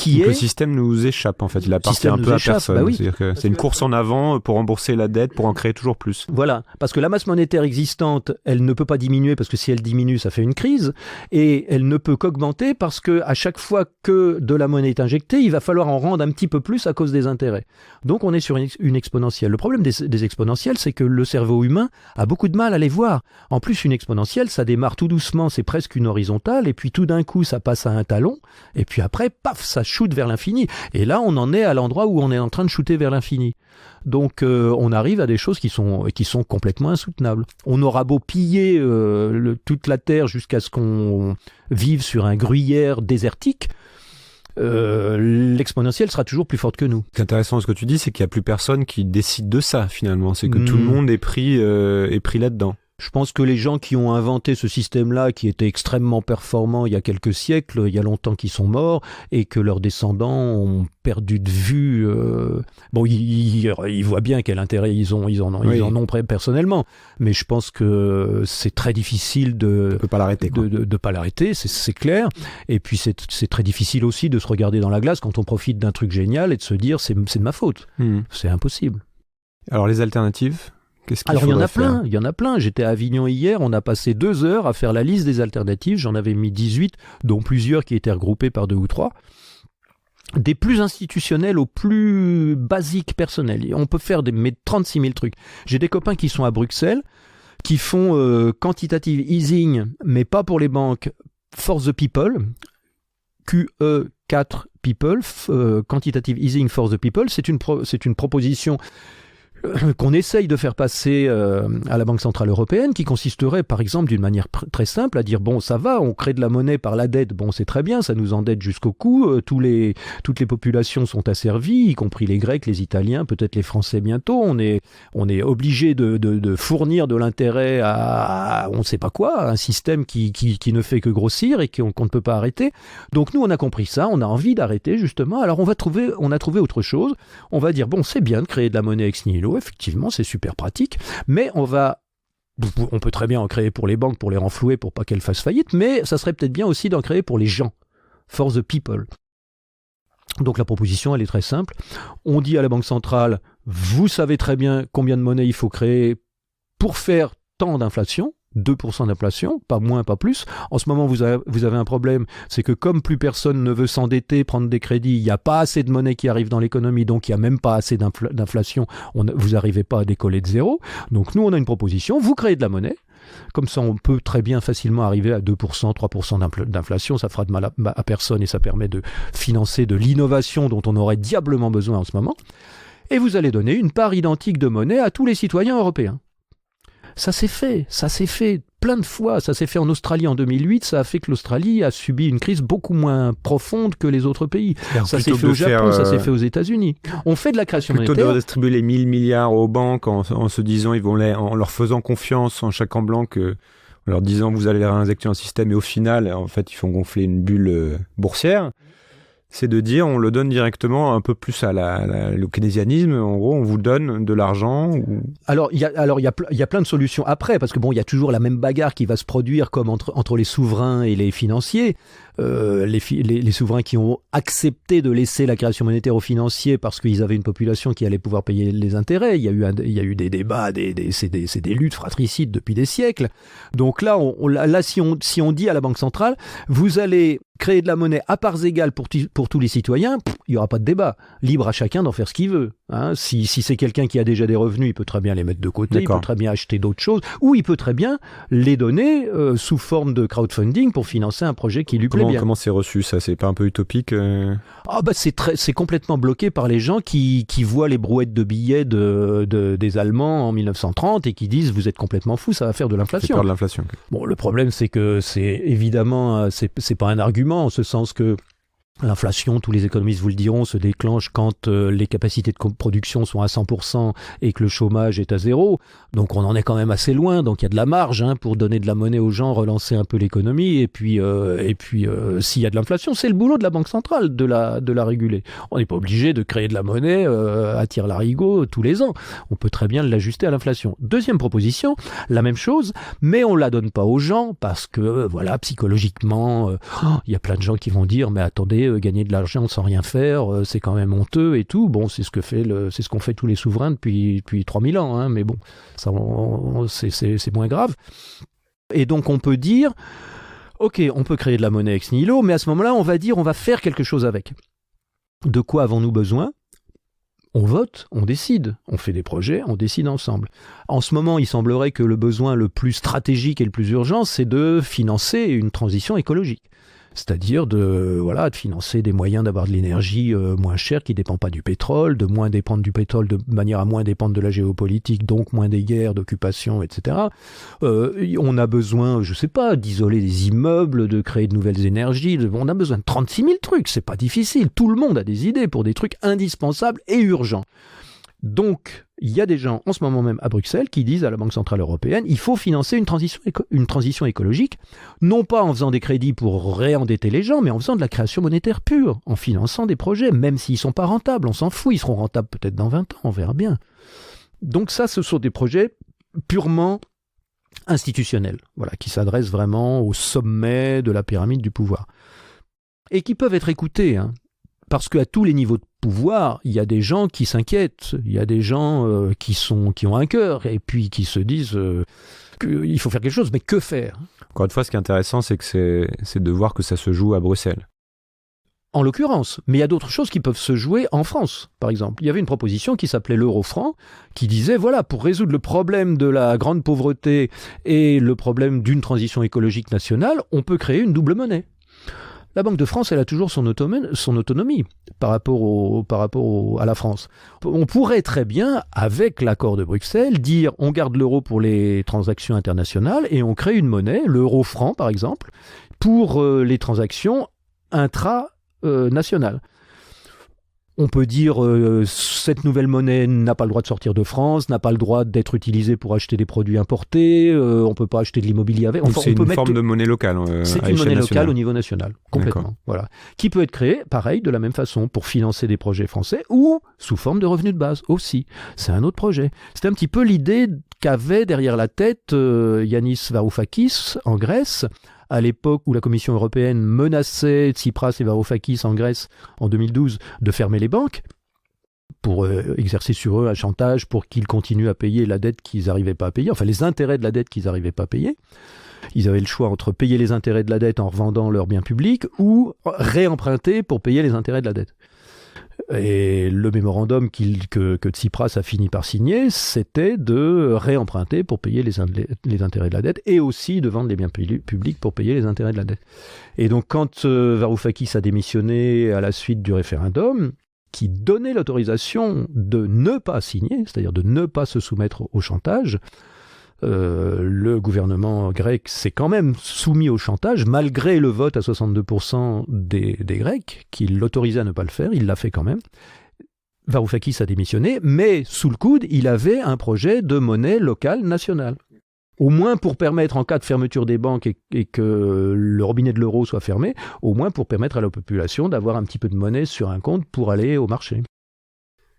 Le système nous échappe en fait, il appartient un peu à personne. Bah oui. C'est-à-dire que c'est une course en avant pour rembourser la dette, pour en créer toujours plus. Voilà, parce que la masse monétaire existante, elle ne peut pas diminuer parce que si elle diminue, ça fait une crise, et elle ne peut qu'augmenter parce que à chaque fois que de la monnaie est injectée, il va falloir en rendre un petit peu plus à cause des intérêts. Donc on est sur une exponentielle. Le problème des exponentielles, c'est que le cerveau humain a beaucoup de mal à les voir. En plus, une exponentielle, ça démarre tout doucement, c'est presque une horizontale, et puis tout d'un coup, ça passe à un talon, et puis après, paf, ça shoot vers l'infini. Et là, on en est à l'endroit où on est en train de shooter vers l'infini. Donc, on arrive à des choses qui sont complètement insoutenables. On aura beau piller toute la Terre jusqu'à ce qu'on vive sur un gruyère désertique, l'exponentielle sera toujours plus forte que nous. Ce qui est intéressant, ce que tu dis, c'est qu'il n'y a plus personne qui décide de ça, finalement. C'est que tout le monde est pris là-dedans. Je pense que les gens qui ont inventé ce système-là, qui était extrêmement performant il y a quelques siècles, il y a longtemps qu'ils sont morts, et que leurs descendants ont perdu de vue. Bon, ils voient bien quel intérêt ils en ont personnellement, mais je pense que c'est très difficile de pas l'arrêter, de pas l'arrêter, c'est clair. Et puis c'est très difficile aussi de se regarder dans la glace quand on profite d'un truc génial et de se dire c'est de ma faute. C'est impossible. Alors les alternatives, qu'est-ce qu'il Alors il faudrait y en a plein. J'étais à Avignon hier, on a passé 2 heures à faire la liste des alternatives. J'en avais mis 18, dont plusieurs qui étaient regroupées par 2 ou 3. Des plus institutionnels aux plus basiques personnels. On peut faire 36 000 trucs. J'ai des copains qui sont à Bruxelles, qui font quantitative easing, mais pas pour les banques, for the people, QE4 people, quantitative easing for the people. C'est une proposition qu'on essaye de faire passer à la Banque Centrale Européenne, qui consisterait par exemple d'une manière très simple à dire bon ça va, on crée de la monnaie par la dette, bon c'est très bien, ça nous endette jusqu'au cou, toutes les populations sont asservies, y compris les Grecs, les Italiens, peut-être les Français bientôt, on est obligé de fournir de l'intérêt à on ne sait pas quoi, un système qui ne fait que grossir et qu'on ne peut pas arrêter. Donc nous on a compris ça, on a envie d'arrêter justement, alors on a trouvé autre chose, on va dire bon c'est bien de créer de la monnaie ex nihilo, effectivement, c'est super pratique, mais on peut très bien en créer pour les banques, pour les renflouer, pour pas qu'elles fassent faillite, mais ça serait peut-être bien aussi d'en créer pour les gens, for the people. Donc la proposition, elle est très simple. On dit à la Banque centrale, vous savez très bien combien de monnaie il faut créer pour faire tant d'inflation, 2% d'inflation, pas moins, pas plus. En ce moment, vous avez un problème, c'est que comme plus personne ne veut s'endetter, prendre des crédits, il n'y a pas assez de monnaie qui arrive dans l'économie, donc il n'y a même pas assez d'inflation, vous n'arrivez pas à décoller de zéro. Donc nous, on a une proposition, vous créez de la monnaie, comme ça on peut très bien facilement arriver à 2%, 3% d'inflation, ça fera de mal à personne et ça permet de financer de l'innovation dont on aurait diablement besoin en ce moment. Et vous allez donner une part identique de monnaie à tous les citoyens européens. Ça s'est fait plein de fois, ça s'est fait en Australie en 2008, ça a fait que l'Australie a subi une crise beaucoup moins profonde que les autres pays. Ça s'est fait au Japon, ça s'est fait aux États-Unis. On fait de la création monétaire. Plutôt de redistribuer les 1000 milliards aux banques en se disant, en leur faisant confiance en chaque en blanc, en leur disant vous allez les réinjecter dans le système, et au final, en fait, ils font gonfler une bulle boursière. C'est de dire, on le donne directement un peu plus le keynésianisme. En gros, on vous donne de l'argent. Alors, il y a plein de solutions après, parce que bon, il y a toujours la même bagarre qui va se produire comme entre les souverains et les financiers. Les souverains qui ont accepté de laisser la création monétaire aux financiers parce qu'ils avaient une population qui allait pouvoir payer les intérêts. Il y a eu des débats, c'est des luttes fratricides depuis des siècles. Donc là, si on dit à la Banque centrale, vous allez créer de la monnaie à parts égales pour tous les citoyens, il n'y aura pas de débat. Libre à chacun d'en faire ce qu'il veut. Hein. Si c'est quelqu'un qui a déjà des revenus, il peut très bien les mettre de côté, D'accord. Il peut très bien acheter d'autres choses, ou il peut très bien les donner sous forme de crowdfunding pour financer un projet qui lui plaît bien. Comment c'est reçu ça? C'est pas un peu utopique c'est complètement bloqué par les gens qui voient les brouettes de billets des Allemands en 1930 et qui disent vous êtes complètement fous, ça va faire de l'inflation. C'est peur de l'inflation. Bon, le problème c'est que c'est évidemment c'est pas un argument en ce sens que l'inflation, tous les économistes vous le diront, se déclenche quand les capacités de production sont à 100% et que le chômage est à 0. Donc on en est quand même assez loin. Donc il y a de la marge pour donner de la monnaie aux gens, relancer un peu l'économie. Et puis s'il y a de l'inflation, c'est le boulot de la Banque centrale de la réguler. On n'est pas obligé de créer de la monnaie à tire-larigot tous les ans. On peut très bien l'ajuster à l'inflation. Deuxième proposition, la même chose, mais on la donne pas aux gens parce que psychologiquement, il y a plein de gens qui vont dire mais attendez, gagner de l'argent sans rien faire, c'est quand même honteux et tout. Bon, c'est ce qu'ont fait tous les souverains depuis 3000 ans, mais bon, ça, c'est moins grave. Et donc on peut dire, ok, on peut créer de la monnaie ex nihilo, mais à ce moment-là, on va dire, on va faire quelque chose avec. De quoi avons-nous besoin ? On vote, on décide, on fait des projets, on décide ensemble. En ce moment, il semblerait que le besoin le plus stratégique et le plus urgent, c'est de financer une transition écologique. C'est-à-dire de financer des moyens d'avoir de l'énergie moins chère qui ne dépend pas du pétrole, de moins dépendre du pétrole de manière à moins dépendre de la géopolitique, donc moins des guerres, d'occupation, etc. On a besoin, d'isoler des immeubles, de créer de nouvelles énergies. On a besoin de 36 000 trucs, c'est pas difficile. Tout le monde a des idées pour des trucs indispensables et urgents. Donc, il y a des gens en ce moment même à Bruxelles qui disent à la Banque Centrale Européenne, il faut financer une transition écologique, non pas en faisant des crédits pour réendetter les gens, mais en faisant de la création monétaire pure, en finançant des projets, même s'ils ne sont pas rentables, on s'en fout, ils seront rentables peut-être dans 20 ans, on verra bien. Donc ça, ce sont des projets purement institutionnels, voilà, qui s'adressent vraiment au sommet de la pyramide du pouvoir. Et qui peuvent être écoutés, hein. Parce qu'à tous les niveaux de pouvoir, il y a des gens qui s'inquiètent, il y a des gens qui ont un cœur et puis qui se disent qu'il faut faire quelque chose, mais que faire ? Encore une fois, ce qui est intéressant, c'est de voir que ça se joue à Bruxelles. En l'occurrence, mais il y a d'autres choses qui peuvent se jouer en France, par exemple. Il y avait une proposition qui s'appelait l'euro-franc, qui disait, voilà, pour résoudre le problème de la grande pauvreté et le problème d'une transition écologique nationale, on peut créer une double monnaie. La Banque de France, elle a toujours son autonomie par rapport à la France. On pourrait très bien, avec l'accord de Bruxelles, dire on garde l'euro pour les transactions internationales et on crée une monnaie, l'euro-franc par exemple, pour les transactions intra-nationales. On peut dire cette nouvelle monnaie n'a pas le droit de sortir de France, n'a pas le droit d'être utilisée pour acheter des produits importés, on ne peut pas acheter de l'immobilier avec. Enfin, c'est une forme de monnaie locale. C'est une monnaie locale au niveau national, complètement. Voilà. Qui peut être créée, pareil, de la même façon, pour financer des projets français ou sous forme de revenus de base aussi. C'est un autre projet. C'était un petit peu l'idée qu'avait derrière la tête Yanis Varoufakis en Grèce, à l'époque où la Commission européenne menaçait Tsipras et Varoufakis en Grèce en 2012 de fermer les banques pour exercer sur eux un chantage pour qu'ils continuent à payer la dette qu'ils n'arrivaient pas à payer, enfin les intérêts de la dette qu'ils n'arrivaient pas à payer. Ils avaient le choix entre payer les intérêts de la dette en revendant leurs biens publics ou réemprunter pour payer les intérêts de la dette. Et le mémorandum que Tsipras a fini par signer, c'était de réemprunter pour payer les intérêts de la dette et aussi de vendre les biens publics pour payer les intérêts de la dette. Et donc quand Varoufakis a démissionné à la suite du référendum, qui donnait l'autorisation de ne pas signer, c'est-à-dire de ne pas se soumettre au chantage, le gouvernement grec s'est quand même soumis au chantage, malgré le vote à 62% des Grecs, qui l'autorisaient à ne pas le faire, il l'a fait quand même. Varoufakis a démissionné, mais sous le coude, il avait un projet de monnaie locale nationale. Au moins pour permettre, en cas de fermeture des banques et que le robinet de l'euro soit fermé, au moins pour permettre à la population d'avoir un petit peu de monnaie sur un compte pour aller au marché.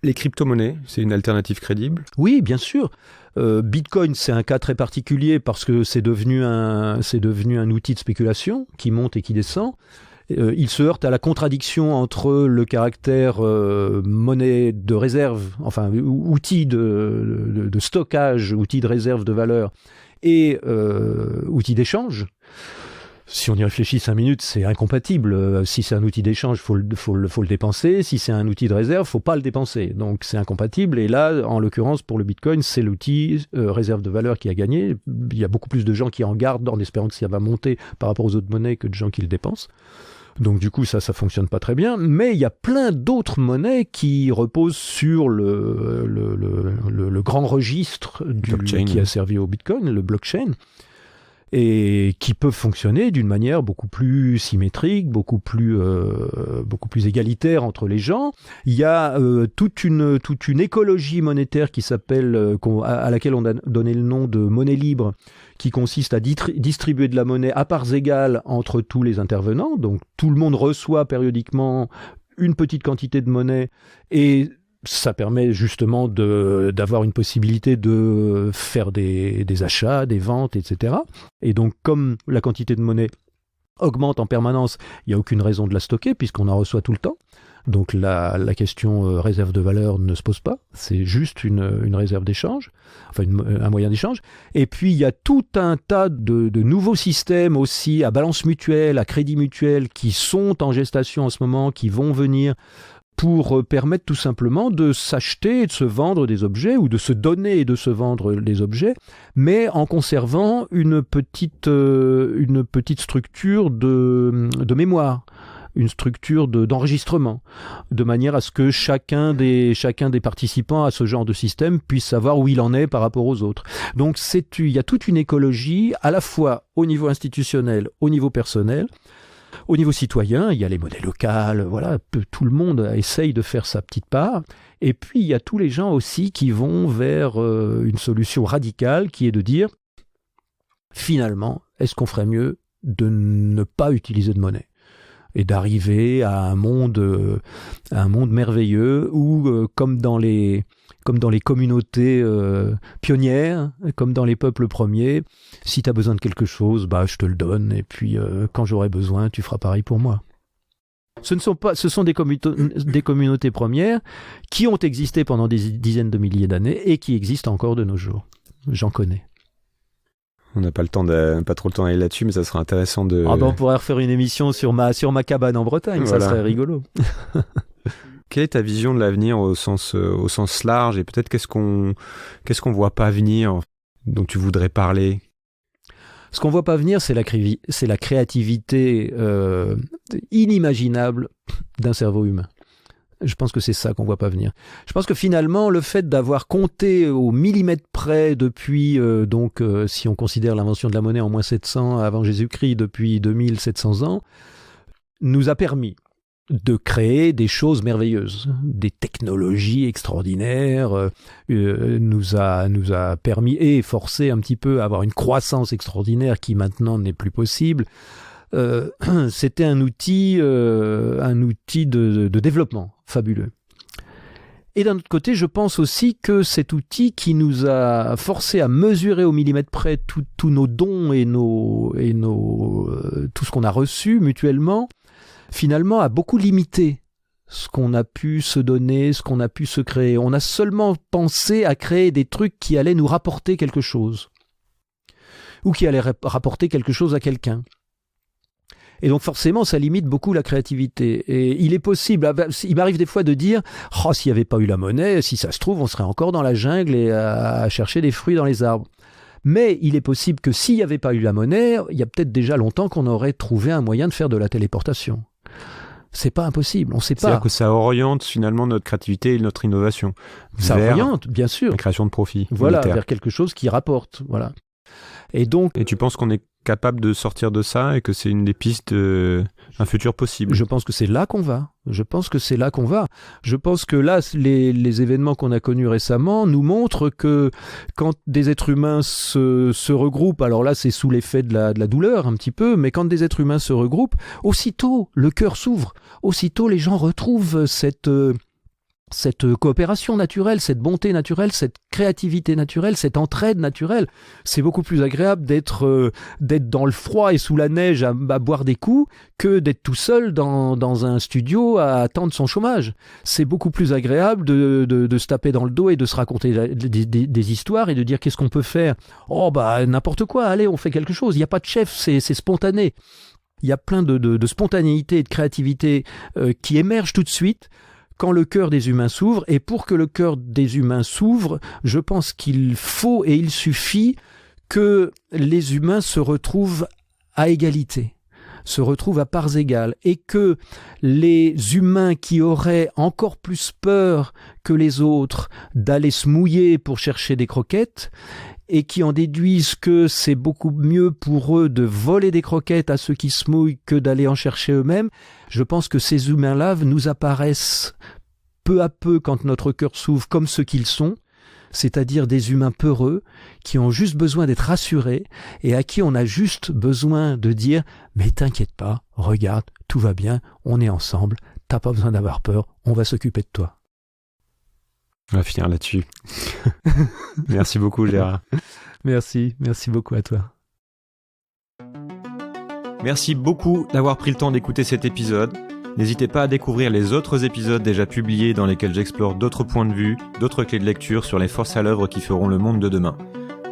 Les crypto-monnaies, c'est une alternative crédible ? Oui, bien sûr. Bitcoin, c'est un cas très particulier parce que c'est devenu un outil de spéculation qui monte et qui descend. Il se heurte à la contradiction entre le caractère monnaie de réserve, enfin outil de stockage, outil de réserve de valeur et outil d'échange. Si on y réfléchit 5 minutes, c'est incompatible. Si c'est un outil d'échange, faut le dépenser. Si c'est un outil de réserve, faut pas le dépenser. Donc c'est incompatible. Et là, en l'occurrence, pour le Bitcoin, c'est l'outil réserve de valeur qui a gagné. Il y a beaucoup plus de gens qui en gardent en espérant que ça va monter par rapport aux autres monnaies que de gens qui le dépensent. Donc du coup, ça fonctionne pas très bien. Mais il y a plein d'autres monnaies qui reposent sur le grand registre qui a servi au Bitcoin, le blockchain, et qui peuvent fonctionner d'une manière beaucoup plus symétrique, beaucoup plus égalitaire entre les gens. Il y a toute une écologie monétaire qui s'appelle, à laquelle on a donné le nom de monnaie libre, qui consiste à distribuer de la monnaie à parts égales entre tous les intervenants. Donc tout le monde reçoit périodiquement une petite quantité de monnaie et ça permet justement d'avoir une possibilité de faire des achats, des ventes, etc. Et donc, comme la quantité de monnaie augmente en permanence, il n'y a aucune raison de la stocker puisqu'on en reçoit tout le temps. Donc, la question réserve de valeur ne se pose pas. C'est juste une réserve d'échange, enfin un moyen d'échange. Et puis, il y a tout un tas de nouveaux systèmes aussi à balance mutuelle, à crédit mutuel qui sont en gestation en ce moment, qui vont venir pour permettre tout simplement de s'acheter et de se vendre des objets ou de se donner et de se vendre des objets, mais en conservant une petite structure de mémoire, une structure d'enregistrement, de manière à ce que chacun des participants à ce genre de système puisse savoir où il en est par rapport aux autres. Donc il y a toute une écologie, à la fois au niveau institutionnel, au niveau personnel, Au niveau citoyen, il y a les monnaies locales, voilà, tout le monde essaye de faire sa petite part. Et puis, il y a tous les gens aussi qui vont vers une solution radicale qui est de dire, finalement, est-ce qu'on ferait mieux de ne pas utiliser de monnaie et d'arriver à un monde merveilleux où, comme dans les communautés pionnières, comme dans les peuples premiers, si tu as besoin de quelque chose, je te le donne, et puis quand j'aurai besoin, tu feras pareil pour moi. Ce sont des communautés premières qui ont existé pendant des dizaines de milliers d'années et qui existent encore de nos jours. J'en connais. On n'a pas trop le temps d'aller là-dessus, mais ça sera intéressant de... on pourrait refaire une émission sur ma cabane en Bretagne, voilà. Ça serait rigolo. Quelle est ta vision de l'avenir au sens large, et peut-être qu'est-ce qu'on voit pas venir, dont tu voudrais parler? Ce qu'on voit pas venir, c'est la créativité inimaginable d'un cerveau humain. Je pense que c'est ça qu'on voit pas venir. Je pense que finalement, le fait d'avoir compté au millimètre près depuis, si on considère l'invention de la monnaie en moins 700 avant Jésus-Christ, depuis 2700 ans, nous a permis de créer des choses merveilleuses, des technologies extraordinaires, nous a permis et forcé un petit peu à avoir une croissance extraordinaire qui maintenant n'est plus possible. C'était un outil de développement fabuleux. Et d'un autre côté, je pense aussi que cet outil qui nous a forcé à mesurer au millimètre près tous nos dons et tout ce qu'on a reçu mutuellement, finalement a beaucoup limité ce qu'on a pu se donner, ce qu'on a pu se créer. On a seulement pensé à créer des trucs qui allaient nous rapporter quelque chose, ou qui allaient rapporter quelque chose à quelqu'un. Et donc forcément, ça limite beaucoup la créativité. Et il est possible, il m'arrive des fois de dire « s'il n'y avait pas eu la monnaie, si ça se trouve, on serait encore dans la jungle et à chercher des fruits dans les arbres. » Mais il est possible que s'il n'y avait pas eu la monnaie, il y a peut-être déjà longtemps qu'on aurait trouvé un moyen de faire de la téléportation. C'est pas impossible, on sait pas. C'est-à-dire que ça oriente finalement notre créativité et notre innovation. Ça oriente, bien sûr. La création de profit. Voilà, vers quelque chose qui rapporte. Voilà. Et tu penses qu'on est capable de sortir de ça et que c'est une des pistes d'un futur possible? Je pense que c'est là qu'on va. Je pense que là, les événements qu'on a connus récemment nous montrent que quand des êtres humains se regroupent, alors là c'est sous l'effet de la douleur un petit peu, mais quand des êtres humains se regroupent, aussitôt le cœur s'ouvre, aussitôt les gens retrouvent cette coopération naturelle, cette bonté naturelle, cette créativité naturelle, cette entraide naturelle. C'est beaucoup plus agréable d'être dans le froid et sous la neige à boire des coups que d'être tout seul dans un studio à attendre son chômage. C'est beaucoup plus agréable de se taper dans le dos et de se raconter des histoires et de dire qu'est-ce qu'on peut faire. N'importe quoi, allez, on fait quelque chose. Il n'y a pas de chef, c'est spontané. Il y a plein de spontanéité et de créativité qui émergent tout de suite quand le cœur des humains s'ouvre. Et pour que le cœur des humains s'ouvre, je pense qu'il faut et il suffit que les humains se retrouvent à égalité, se retrouvent à parts égales, et que les humains qui auraient encore plus peur que les autres d'aller se mouiller pour chercher des croquettes, et qui en déduisent que c'est beaucoup mieux pour eux de voler des croquettes à ceux qui se mouillent que d'aller en chercher eux-mêmes, je pense que ces humains-là nous apparaissent peu à peu, quand notre cœur s'ouvre, comme ceux qu'ils sont, c'est-à-dire des humains peureux qui ont juste besoin d'être rassurés et à qui on a juste besoin de dire « Mais t'inquiète pas, regarde, tout va bien, on est ensemble, t'as pas besoin d'avoir peur, on va s'occuper de toi. » On va finir là-dessus. Merci beaucoup, Gérard. Merci beaucoup à toi. Merci beaucoup d'avoir pris le temps d'écouter cet épisode. N'hésitez pas à découvrir les autres épisodes déjà publiés dans lesquels j'explore d'autres points de vue, d'autres clés de lecture sur les forces à l'œuvre qui feront le monde de demain.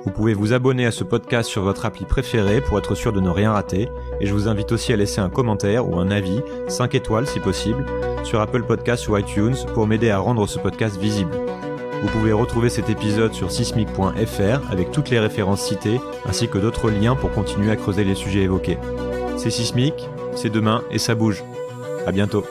Vous pouvez vous abonner à ce podcast sur votre appli préférée pour être sûr de ne rien rater, et je vous invite aussi à laisser un commentaire ou un avis, 5 étoiles si possible, sur Apple Podcasts ou iTunes pour m'aider à rendre ce podcast visible. Vous pouvez retrouver cet épisode sur sismic.fr avec toutes les références citées, ainsi que d'autres liens pour continuer à creuser les sujets évoqués. C'est Sismic, c'est demain et ça bouge. À bientôt.